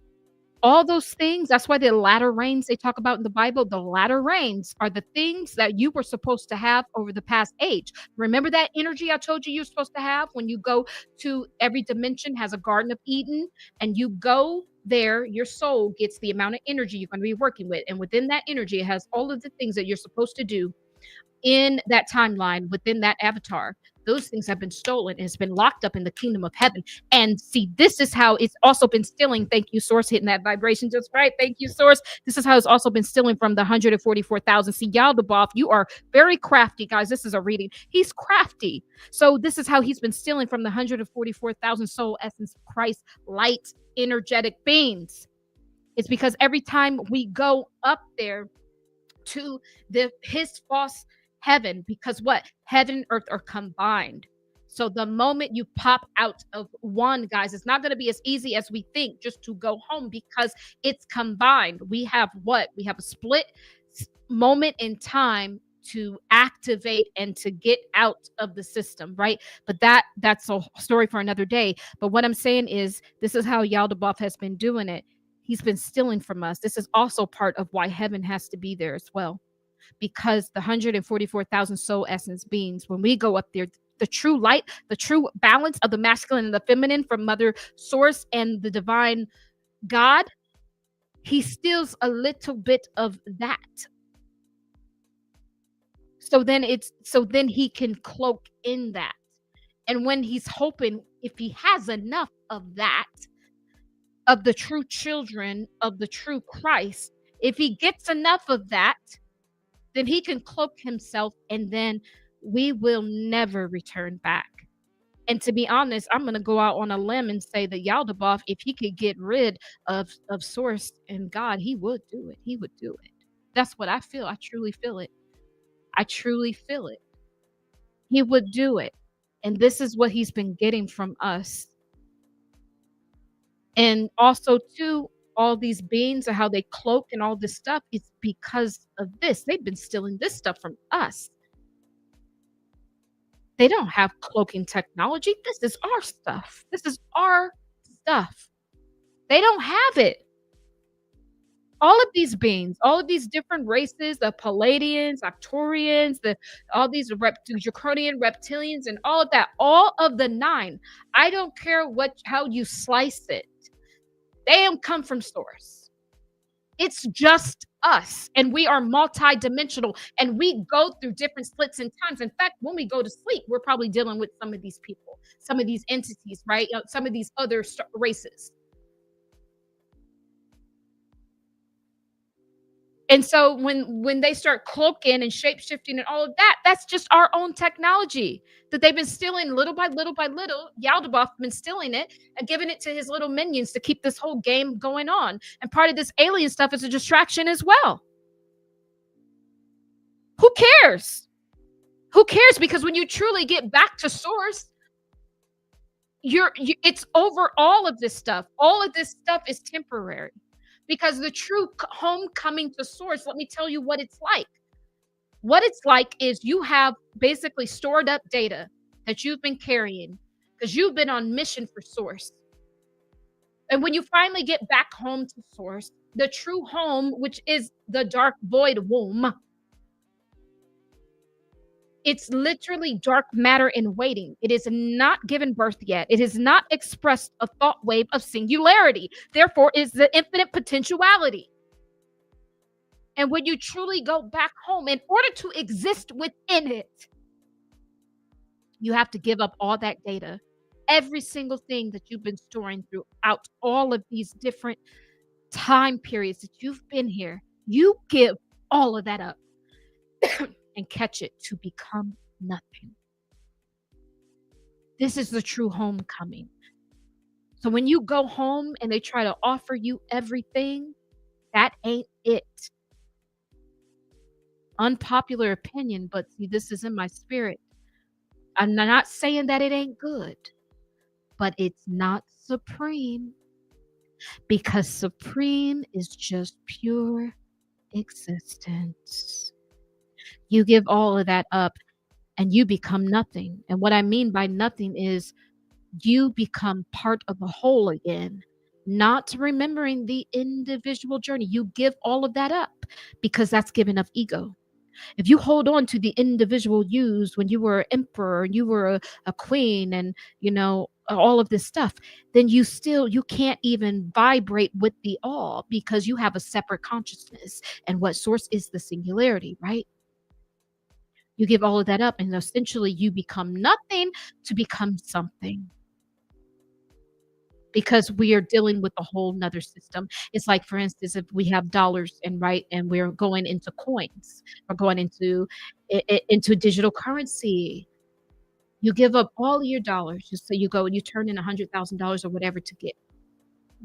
All those things? That's why the latter rains they talk about in the Bible, the latter rains are the things that you were supposed to have over the past age. Remember that energy I told you you're supposed to have when you go to every dimension has a Garden of Eden, and you go there, your soul gets the amount of energy you're going to be working with. And within that energy, it has all of the things that you're supposed to do in that timeline within that avatar. Those things have been stolen and it's been locked up in the kingdom of heaven. And see, this is how it's also been stealing. Thank you, source, hitting that vibration just right. Thank you, source. This is how it's also been stealing from the 144,000. See, Yaldabaoth, you are very crafty, guys. This is a reading. He's crafty. So this is how he's been stealing from the 144,000 soul essence Christ light energetic beings. It's because every time we go up there to his false heaven, because what? Heaven and earth are combined. So the moment you pop out of one, guys, it's not going to be as easy as we think just to go home, because it's combined. We have what? We have a split moment in time to activate and to get out of the system, right? But that's a story for another day. But what I'm saying is, this is how Yaldabaoth has been doing it. He's been stealing from us. This is also part of why heaven has to be there as well, because the 144,000 soul essence beings, when we go up there, the true light, the true balance of the masculine and the feminine from Mother Source and the divine God, he steals a little bit of that. So then he can cloak in that. And when he's hoping, if he has enough of that, of the true children of the true Christ, if he gets enough of that, then he can cloak himself, and then we will never return back. And to be honest, I'm going to go out on a limb and say that Yaldabaoth, if he could get rid of Source and God, he would do it. He would do it. That's what I feel. I truly feel it. I truly feel it. He would do it. And this is what he's been getting from us. And also too, all these beings and how they cloak and all this stuff is because of this. They've been stealing this stuff from us. They don't have cloaking technology. This is our stuff. This is our stuff. They don't have it. All of these beings, all of these different races, the Palladians, Arcturians, all these Draconian reptilians, and all of that, all of the 9. I don't care how you slice it. They don't come from source. It's just us, and we are multidimensional, and we go through different splits in times. In fact, when we go to sleep, we're probably dealing with some of these people, some of these entities, right? Some of these other races. And so when they start cloaking and shape-shifting and all of that, that's just our own technology that they've been stealing little by little by little. Yaldabaoth been stealing it and giving it to his little minions to keep this whole game going on. And part of this alien stuff is a distraction as well. Who cares? Who cares? Because when you truly get back to source, it's over all of this stuff. All of this stuff is temporary. Because the true homecoming to source, let me tell you what it's like. What it's like is you have basically stored up data that you've been carrying because you've been on mission for source. And when you finally get back home to source, the true home, which is the dark void womb, it's literally dark matter in waiting. It is not given birth yet. It has not expressed a thought wave of singularity. Therefore, is the infinite potentiality. And when you truly go back home, in order to exist within it, you have to give up all that data. Every single thing that you've been storing throughout all of these different time periods that you've been here, you give all of that up. And catch it to become nothing. This is the true homecoming. So when you go home and they try to offer you everything, that ain't it. Unpopular opinion, but see, this is in my spirit. I'm not saying that it ain't good, but it's not supreme. Because supreme is just pure existence. You give all of that up and you become nothing. And what I mean by nothing is you become part of a whole again, not remembering the individual journey. You give all of that up because that's giving up ego. If you hold on to the individual yous when you were an emperor, you were a queen, and all of this stuff, then you can't even vibrate with the all because you have a separate consciousness. And what source is the singularity, right? You give all of that up, and essentially you become nothing to become something. Because we are dealing with a whole nother system. It's like, for instance, if we have dollars and we're going into coins, or going into digital currency. You give up all of your dollars, just so you go and you turn in $100,000 or whatever to get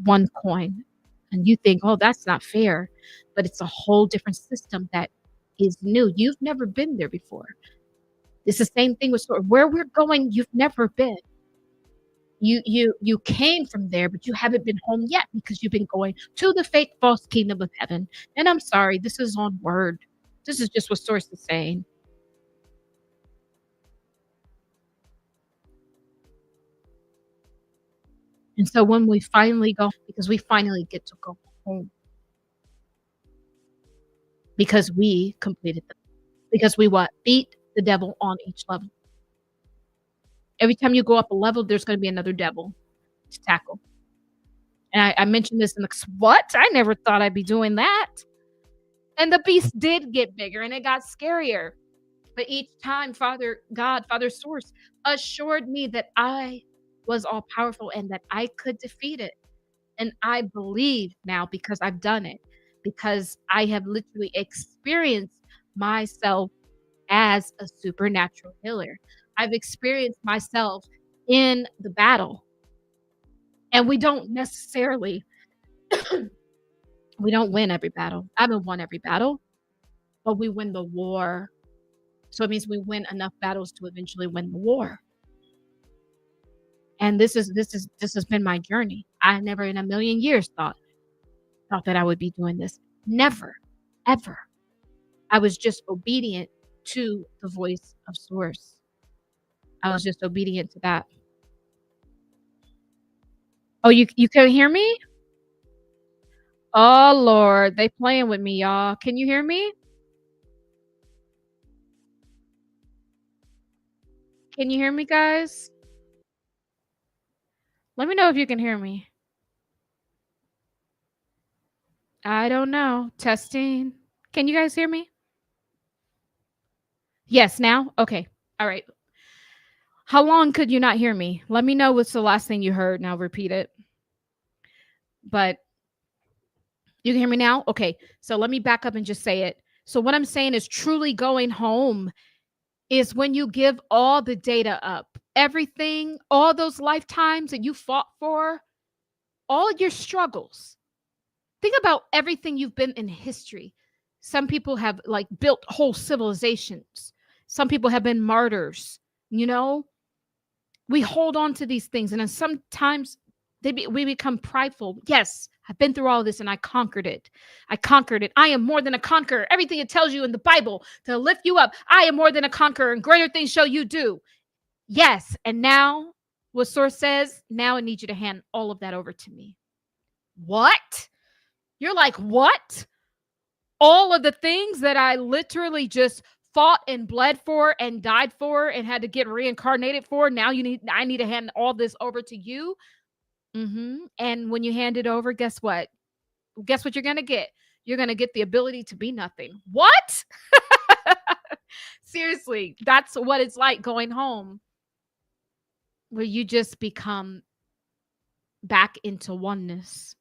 one coin. And you think, oh, that's not fair. But it's a whole different system that is new. You've never been there before. It's the same thing with where we're going. You've never been. You came from there, but you haven't been home yet because you've been going to the fake false kingdom of heaven. And I'm sorry, this is on word. This is just what source is saying. And so when we finally go, because we finally get to go home, because we completed because we beat the devil on each level. Every time you go up a level, there's going to be another devil to tackle. And I mentioned this in what? I never thought I'd be doing that. And the beast did get bigger and it got scarier. But each time, Father God, Father Source assured me that I was all powerful and that I could defeat it. And I believe now because I've done it, because I have literally experienced myself as a supernatural healer. I've experienced myself in the battle. And we don't necessarily, we don't win every battle. I haven't won every battle, but we win the war. So it means we win enough battles to eventually win the war. And this has been my journey. I never in a million years thought that I would be doing this. Never, ever. I was just obedient to the voice of source. I was just obedient to that. Oh, you can hear me? Oh Lord, they playing with me, y'all. Can you hear me? Can you hear me, guys? Let me know if you can hear me. I don't know. Testing. Can you guys hear me? Yes, now? Okay. All right. How long could you not hear me? Let me know what's the last thing you heard and I'll repeat it. But you can hear me now? Okay. So let me back up and just say it. So what I'm saying is truly going home is when you give all the data up. Everything, all those lifetimes that you fought for, all your struggles. Think about everything you've been in history. Some people have like built whole civilizations. Some people have been martyrs, you know? We hold on to these things and then sometimes we become prideful. Yes, I've been through all this and I conquered it. I conquered it. I am more than a conqueror. Everything it tells you in the Bible to lift you up. I am more than a conqueror and greater things shall you do. Yes. And now what source says, now I need you to hand all of that over to me. What? You're like, what? All of the things that I literally just fought and bled for and died for and had to get reincarnated for. Now I need to hand all this over to you. And when you hand it over, guess what? Guess what you're going to get? You're going to get the ability to be nothing. What? Seriously, that's what it's like going home, where you just become back into oneness.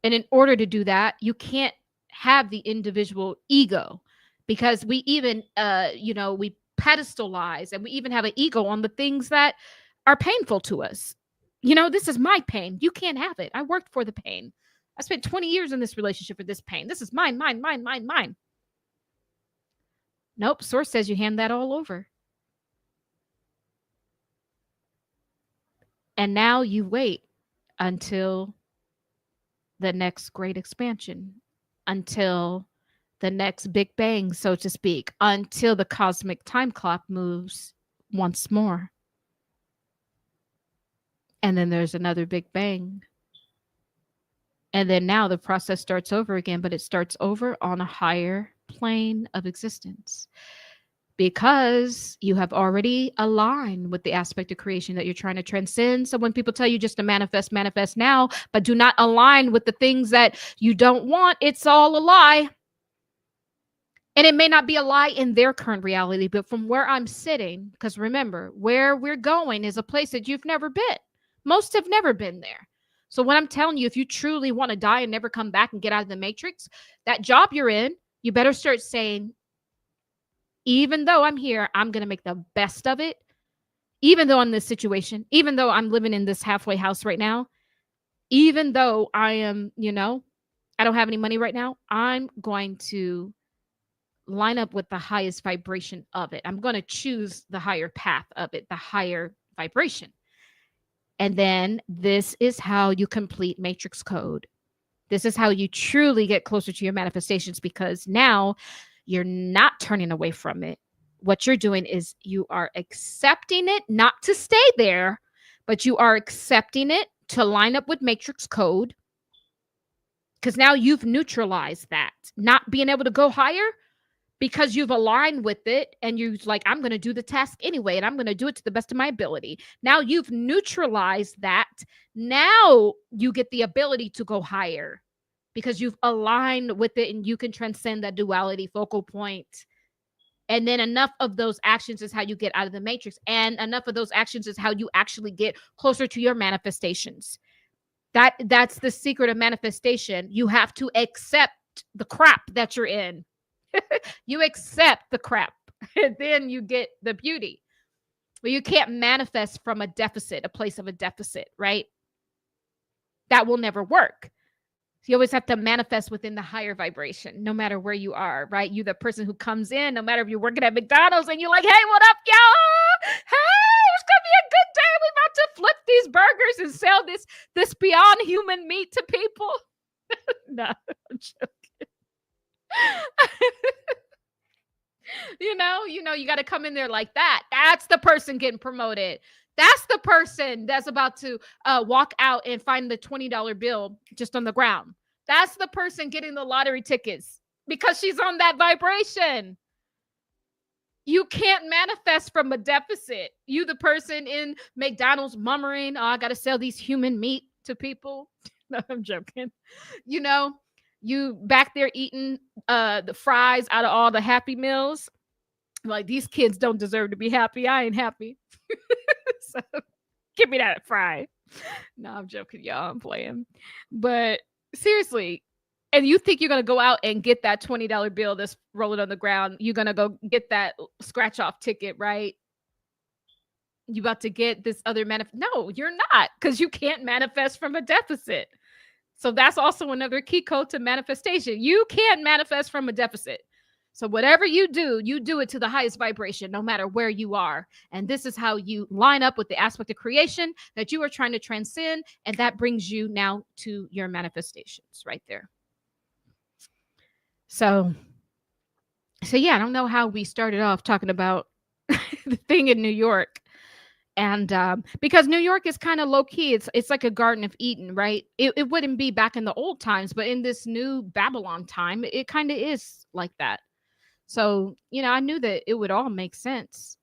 And in order to do that, you can't have the individual ego, because we even we pedestalize and we even have an ego on the things that are painful to us. This is my pain. You can't have it. I worked for the pain. I spent 20 years in this relationship for this pain. This is mine, mine, mine, mine, mine. Nope. Source says you hand that all over. And now you wait until the next great expansion, until the next big bang, so to speak, until the cosmic time clock moves once more. And then there's another big bang. And then now the process starts over again, but it starts over on a higher plane of existence, because you have already aligned with the aspect of creation that you're trying to transcend. So when people tell you just to manifest now, but do not align with the things that you don't want, it's all a lie. And it may not be a lie in their current reality, but from where I'm sitting, because remember, where we're going is a place that you've never been. Most have never been there. So what I'm telling you, if you truly want to die and never come back and get out of the matrix, that job you're in, you better start saying, even though I'm here, I'm going to make the best of it. Even though I'm in this situation, even though I'm living in this halfway house right now, even though I am, I don't have any money right now, I'm going to line up with the highest vibration of it. I'm going to choose the higher path of it, the higher vibration. And then this is how you complete matrix code. This is how you truly get closer to your manifestations, because now you're not turning away from it. What you're doing is you are accepting it, not to stay there, but you are accepting it to line up with matrix code, because now you've neutralized that not being able to go higher, because you've aligned with it and you're like, I'm going to do the task anyway, and I'm going to do it to the best of my ability. Now you've neutralized that. Now you get the ability to go higher, because you've aligned with it and you can transcend that duality focal point. And then enough of those actions is how you get out of the matrix. And enough of those actions is how you actually get closer to your manifestations. That's the secret of manifestation. You have to accept the crap that you're in. You accept the crap, and then you get the beauty. But you can't manifest from a deficit, a place of a deficit, right? That will never work. You always have to manifest within the higher vibration, no matter where you are, right? You, the person who comes in, no matter if you're working at McDonald's and you're like, hey, what up, y'all? Hey, it's gonna be a good day. We're about to flip these burgers and sell this beyond human meat to people. No, I'm joking. You got to come in there like that. That's the person getting promoted. That's the person that's about to walk out and find the $20 bill just on the ground. That's the person getting the lottery tickets because she's on that vibration. You can't manifest from a deficit. You, the person in McDonald's murmuring, oh, I got to sell these human meat to people. No, I'm joking. You back there eating the fries out of all the Happy Meals. Like, these kids don't deserve to be happy. I ain't happy. So give me that fry. No, I'm joking, y'all. I'm playing. But seriously, and you think you're going to go out and get that $20 bill that's rolling on the ground. You're going to go get that scratch off ticket, right? You about to get this other No, you're not, because you can't manifest from a deficit. So that's also another key code to manifestation. You can't manifest from a deficit. So whatever you do it to the highest vibration, no matter where you are. And this is how you line up with the aspect of creation that you are trying to transcend. And that brings you now to your manifestations right there. So yeah, I don't know how we started off talking about the thing in New York. And because New York is kind of low key, it's like a Garden of Eden, right? It wouldn't be back in the old times, but in this new Babylon time, it kind of is like that. So, I knew that it would all make sense.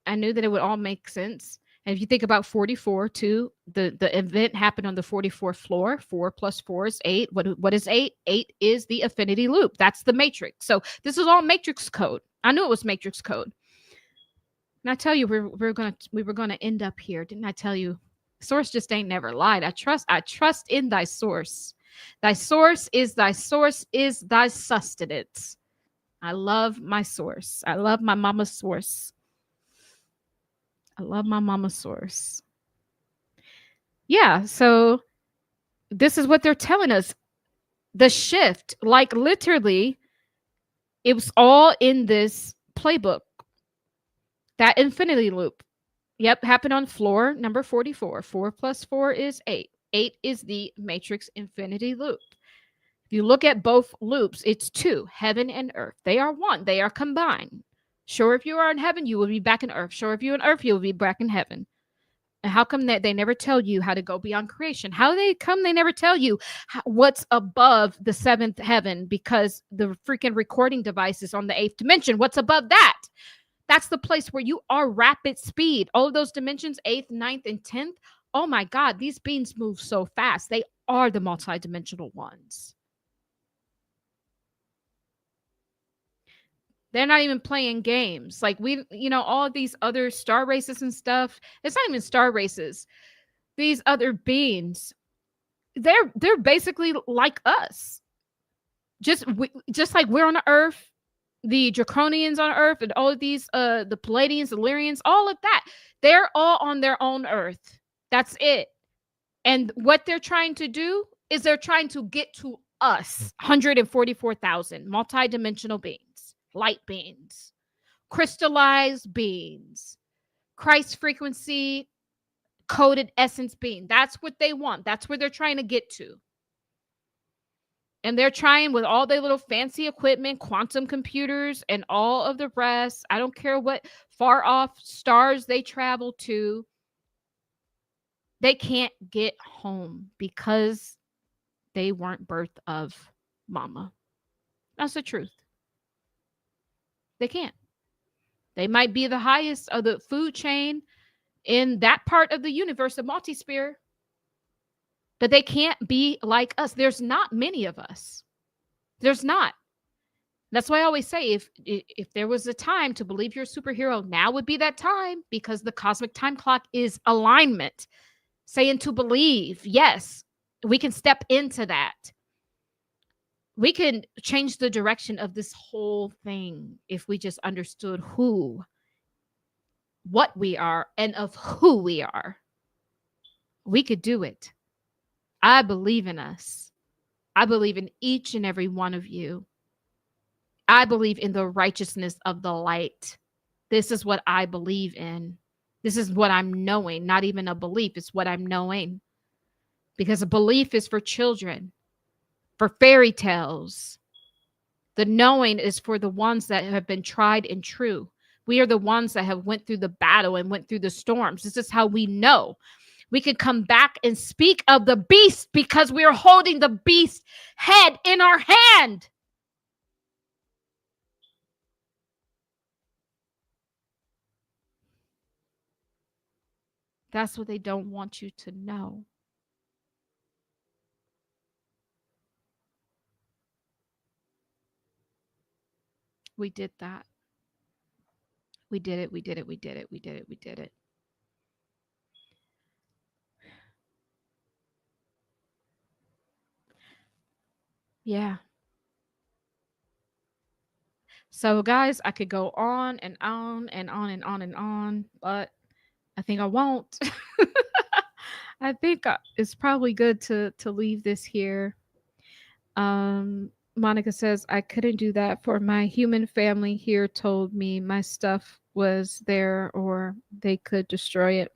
And if you think about 44 too, the event happened on the 44th floor. 4 plus 4 is 8. What is 8? 8 is the affinity loop. That's the matrix. So this is all matrix code. I knew it was matrix code. And I tell you, we were gonna end up here. Didn't I tell you? Source just ain't never lied. I trust in thy source. Thy source is thy sustenance. I love my source. I love my mama's source. Yeah, so this is what they're telling us. The shift, like literally, it was all in this playbook. That infinity loop. Yep, happened on floor number 44. 4 plus 4 is 8. 8 is the matrix infinity loop. If you look at both loops, it's 2, heaven and earth. They are one. They are combined. Sure, if you are in heaven, you will be back in earth. Sure, if you're in earth, you will be back in heaven. And how come that they never tell you how to go beyond creation? They never tell you what's above the 7th heaven, because the freaking recording device is on the 8th dimension. What's above that? That's the place where you are rapid speed. All of those dimensions, 8th, 9th, and 10th. Oh my God, these beings move so fast. They are the multidimensional ones. They're not even playing games. Like all of these other star races and stuff. It's not even star races. These other beings, they're basically like us. Just like we're on the earth, the Draconians on earth, and all of these, the Palladians, the Lyrians, all of that. They're all on their own earth. That's it. And what they're trying to do is they're trying to get to us, 144,000 multidimensional beings. Light beings, crystallized beings, Christ frequency, coded essence being. That's what they want. That's where they're trying to get to. And they're trying with all their little fancy equipment, quantum computers, and all of the rest. I don't care what far off stars they travel to. They can't get home because they weren't birthed of mama. That's the truth. They can't. They might be the highest of the food chain in that part of the universe, the multisphere, but they can't be like us. There's not many of us. There's not. That's why I always say, if there was a time to believe you're a superhero, now would be that time, because the cosmic time clock is alignment, saying to believe. Yes, we can step into that. We can change the direction of this whole thing if we just understood what we are, and of who we are. We could do it. I believe in us. I believe in each and every one of you. I believe in the righteousness of the light. This is what I believe in. This is what I'm knowing, not even a belief. It's what I'm knowing. Because a belief is for children, for fairy tales. The knowing is for the ones that have been tried and true. We are the ones that have went through the battle and went through the storms. This is how we know. We can come back and speak of the beast because we are holding the beast head in our hand. That's what they don't want you to know. We did that. We did it. We did it. We did it. We did it. We did it. Yeah. So, guys, I could go on and on and on and on and on, but I think I won't. I think it's probably good to leave this here. Monica says, I couldn't do that for my human family here told me my stuff was there or they could destroy it.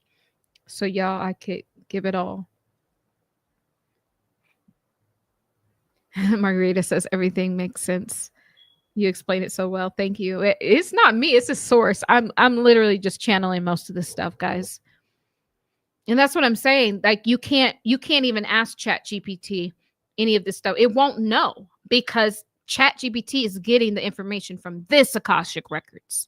So, y'all, I could give it all. Margarita says, everything makes sense. You explain it so well. Thank you. It's not me. It's a source. I'm literally just channeling most of this stuff, guys. And that's what I'm saying. Like you can't even ask ChatGPT any of this stuff. It won't know because ChatGPT is getting the information from this Akashic records.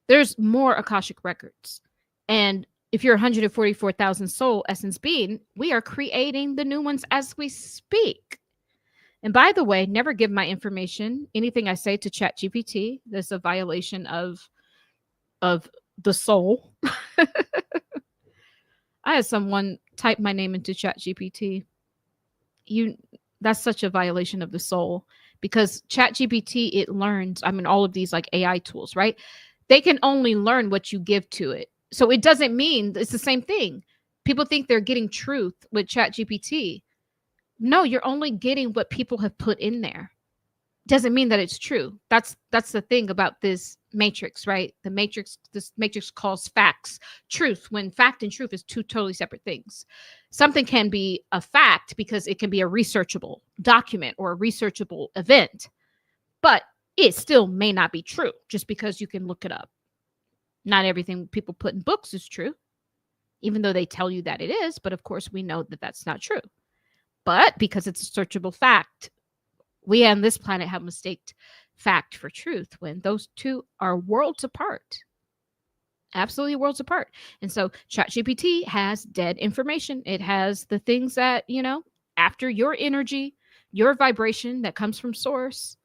There's more Akashic records. And if you're 144,000 soul essence being, we are creating the new ones as we speak. And by the way, never give my information, anything I say to ChatGPT. That's a violation of the soul. I had someone type my name into ChatGPT. That's such a violation of the soul because ChatGPT, it learns, I mean, all of these like AI tools, right? They can only learn what you give to it. So it doesn't mean it's the same thing. People think they're getting truth with ChatGPT. No, you're only getting what people have put in there. Doesn't mean that it's true. That's the thing about this matrix, right? This matrix calls facts truth, when fact and truth is two totally separate things. Something can be a fact because it can be a researchable document or a researchable event, but it still may not be true just because you can look it up. Not everything people put in books is true, even though they tell you that it is. But of course, we know that that's not true. But because it's a searchable fact, we on this planet have mistaked fact for truth when those two are worlds apart. Absolutely worlds apart. And so ChatGPT has dead information. It has the things that, after your energy, your vibration that comes from source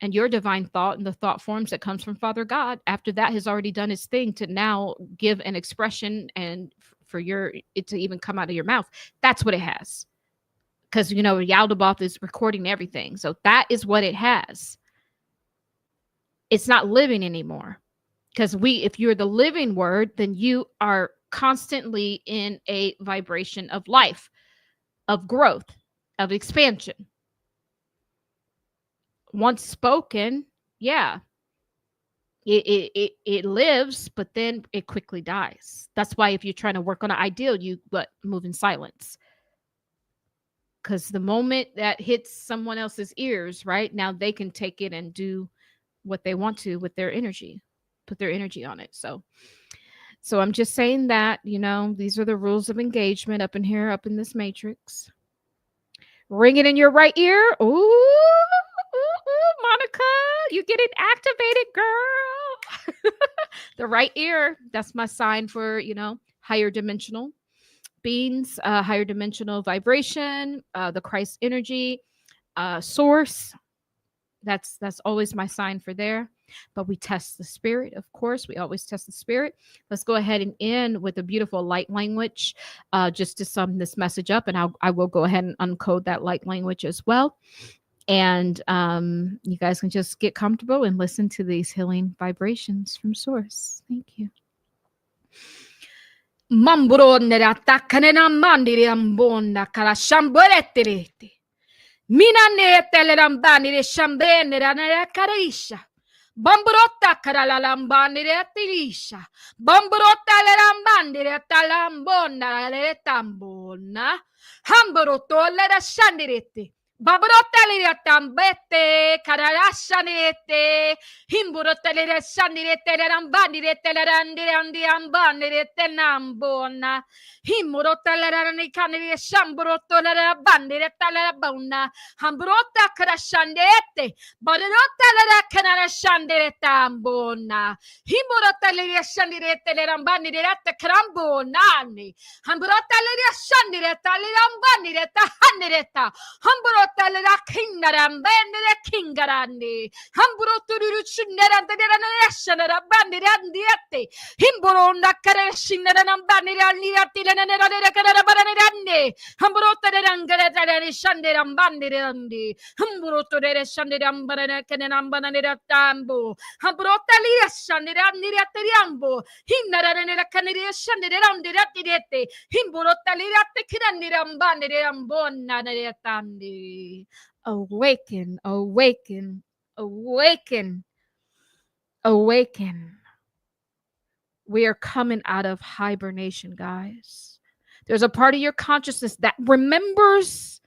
and your divine thought and the thought forms that comes from Father God, after that has already done its thing to now give an expression and for it to even come out of your mouth. That's what it has. Because, Yaldabaoth is recording everything. So that is what it has. It's not living anymore. Because if you're the living word, then you are constantly in a vibration of life, of growth, of expansion. Once spoken, yeah, it lives, but then it quickly dies. That's why if you're trying to work on an ideal, you move in silence. Because the moment that hits someone else's ears, right, now they can take it and do what they want to with their energy, put their energy on it. So I'm just saying that, these are the rules of engagement up in here, up in this matrix. Ring it in your right ear. Ooh, Monica, you're getting activated, girl. The right ear, that's my sign for, higher dimensional beings, higher dimensional vibration, the Christ energy, source. That's always my sign for there. But we test the spirit, of course. We always test the spirit. Let's go ahead and end with a beautiful light language, just to sum this message up. And I will go ahead and uncode that light language as well. And you guys can just get comfortable and listen to these healing vibrations from source. Thank you. Mamburo nera takane na mandiri ambona kala shamboretirete. Minane telerambani de shambene ranera carisha. Bambrota caralambani de tirisha. Bambrota lerambani de talambona le tambona. Hambroto le shandirete. Babrota le tambete carashanete. Himbrota le shandirete lerambani de telerandi ambani de tenambona. Himbrota lerani caniri shambroto lerabandi de talabona. Hambrota crashandete, Barota la canarashandere tambona, Himorota le shandirete le rambani de rata crambonani, Hambrota le shandireta le rambani de tahanereta, Hambrota la kingarambene de kingarandi, Hambroto ruchinera de ranashana bandi randiete, Himborona carashinera rambani randiati le nera de carabarani, Hambrota de rangareta de shandirambandi randi. Hambrotto de shandirambana canambana de tambo. Hambrota lia shandirandi atteriambo. Hinnara nella caneria shandirandi rattirete. Himbrota liate kirandirambane de ambonna de tandi. Awaken, awaken, awaken, awaken. We are coming out of hibernation, guys. There's a part of your consciousness that remembers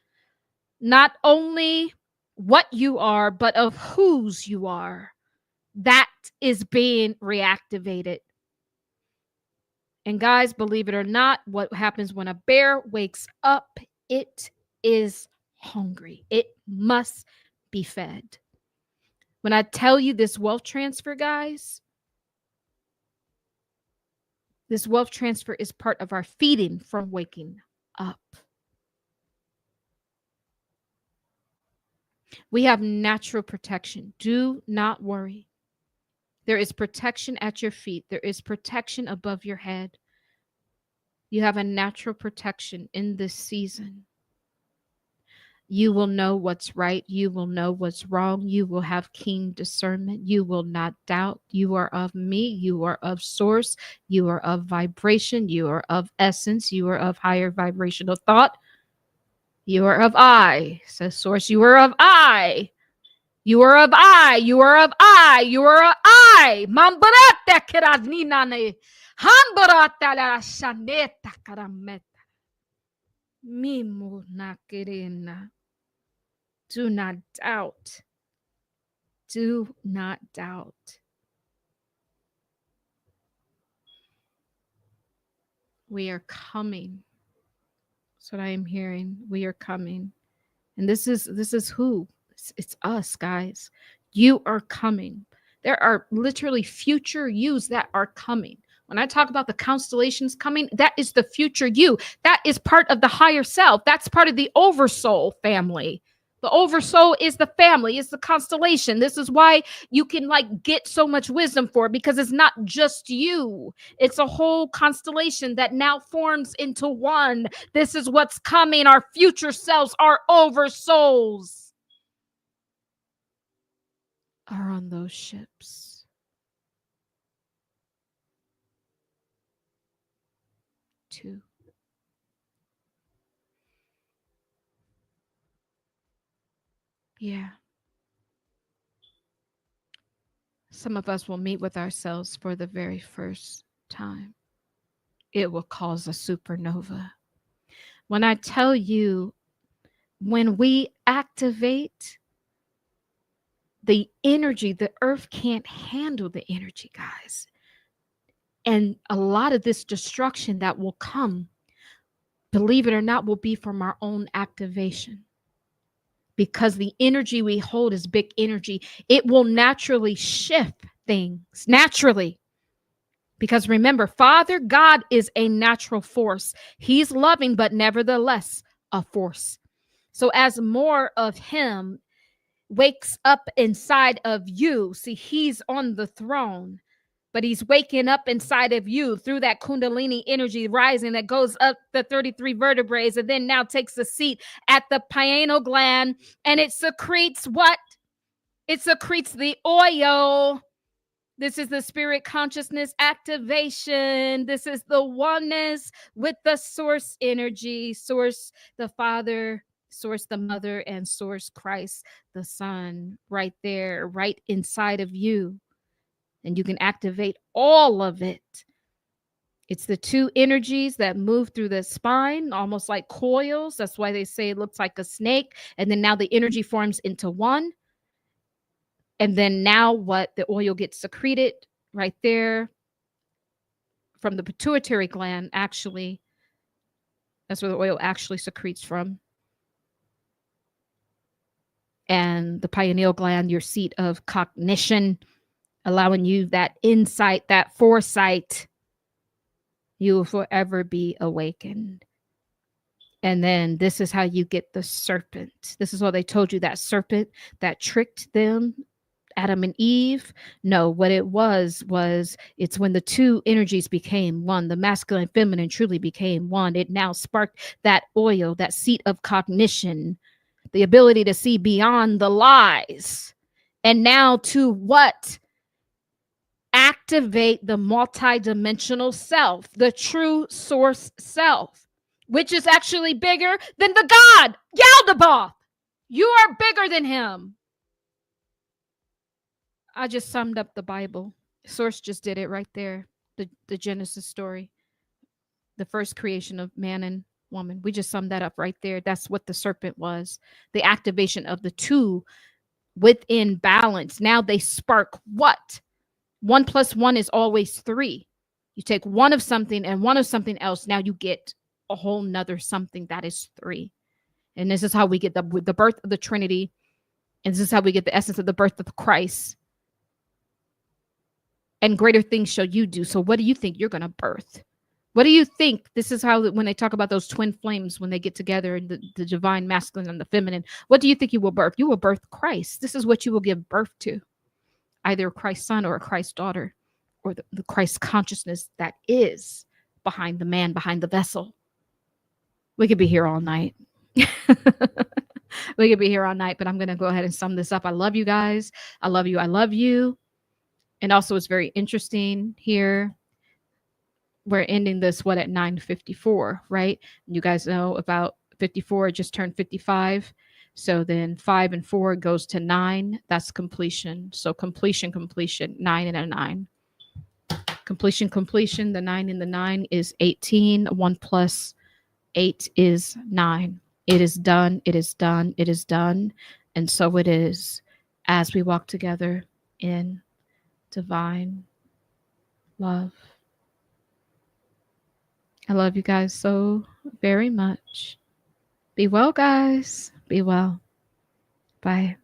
not only what you are, but of whose you are. That is being reactivated. And guys, believe it or not, what happens when a bear wakes up, it is hungry. It must be fed. When I tell you this wealth transfer, guys, this wealth transfer is part of our feeding from waking up. We have natural protection. Do not worry. There is protection at your feet. There is protection above your head. You have a natural protection in this season. You will know what's right. You will know what's wrong. You will have keen discernment. You will not doubt. You are of me. You are of source. You are of vibration. You are of essence. You are of higher vibrational thought. You are of I, says source. You are of I. You are of I. You are of I. You are of I. Mambarata keraninane. Hambarata la shaneta karameta. Mimu nakerena. Do not doubt. Do not doubt. We are coming. That's what I am hearing. We are coming. And this is who? It's us, guys. You are coming. There are literally future yous that are coming. When I talk about the constellations coming, that is the future you. That is part of the higher self. That's part of the oversoul family. The oversoul is the family, it's the constellation. This is why you can get so much wisdom for it, because it's not just you. It's a whole constellation that now forms into one. This is what's coming. Our future selves, our oversouls are on those ships. Two. Yeah. Some of us will meet with ourselves for the very first time. It will cause a supernova. When I tell you, when we activate the energy, the earth can't handle the energy, guys. And a lot of this destruction that will come, believe it or not, will be from our own activation. Because the energy we hold is big energy. It will naturally shift things, naturally. Because remember, Father God is a natural force. He's loving, but nevertheless a force. So as more of him wakes up inside of you, see, he's on the throne, but he's waking up inside of you through that Kundalini energy rising that goes up the 33 vertebrae and then now takes a seat at the pineal gland, and it secretes what? It secretes the oil. This is the spirit consciousness activation. This is the oneness with the source energy, source, the Father, Source the Mother and Source Christ the Son, right there, right inside of you. And you can activate all of it. It's the two energies that move through the spine, almost like coils. That's why they say it looks like a snake. And then now the energy forms into one. And then now what? The oil gets secreted right there from the pituitary gland, actually. That's where the oil actually secretes from. And the pineal gland, your seat of cognition, allowing you that insight, that foresight. You will forever be awakened. And then this is how you get the serpent. This is what they told you, that serpent that tricked them, Adam and Eve. No, what it was it's when the two energies became one, the masculine and feminine truly became one. It now sparked that oil, that seat of cognition, the ability to see beyond the lies. And now to what? Activate the multidimensional self, the true source self, which is actually bigger than the God, Yaldabaoth. You are bigger than him. I just summed up the Bible. Source just did it right there. The Genesis story, the first creation of man and woman. We just summed that up right there. That's what the serpent was. The activation of the two within balance. Now they spark what? 1 + 1 is always 3. You take one of something and one of something else. Now you get a whole nother something that is 3. And this is how we get the birth of the Trinity. And this is how we get the essence of the birth of Christ. And greater things shall you do. So what do you think you're going to birth? What do you think? This is how, when they talk about those twin flames, when they get together, the divine masculine and the feminine, what do you think you will birth? You will birth Christ. This is what you will give birth to. Either a Christ son or a Christ daughter, or the Christ consciousness that is behind the man, behind the vessel. We could be here all night. We could be here all night, but I'm going to go ahead and sum this up. I love you guys. I love you. I love you. And also, it's very interesting here. We're ending this, what, at 9:54, right? You guys know about 54, just turned 55. So then 5 and 4 goes to 9. That's completion. So completion, 9 and a 9. Completion, the 9 and the 9 is 18. 1 + 8 is 9. It is done. It is done. It is done. And so it is, as we walk together in divine love. I love you guys so very much. Be well, guys. Be well. Bye.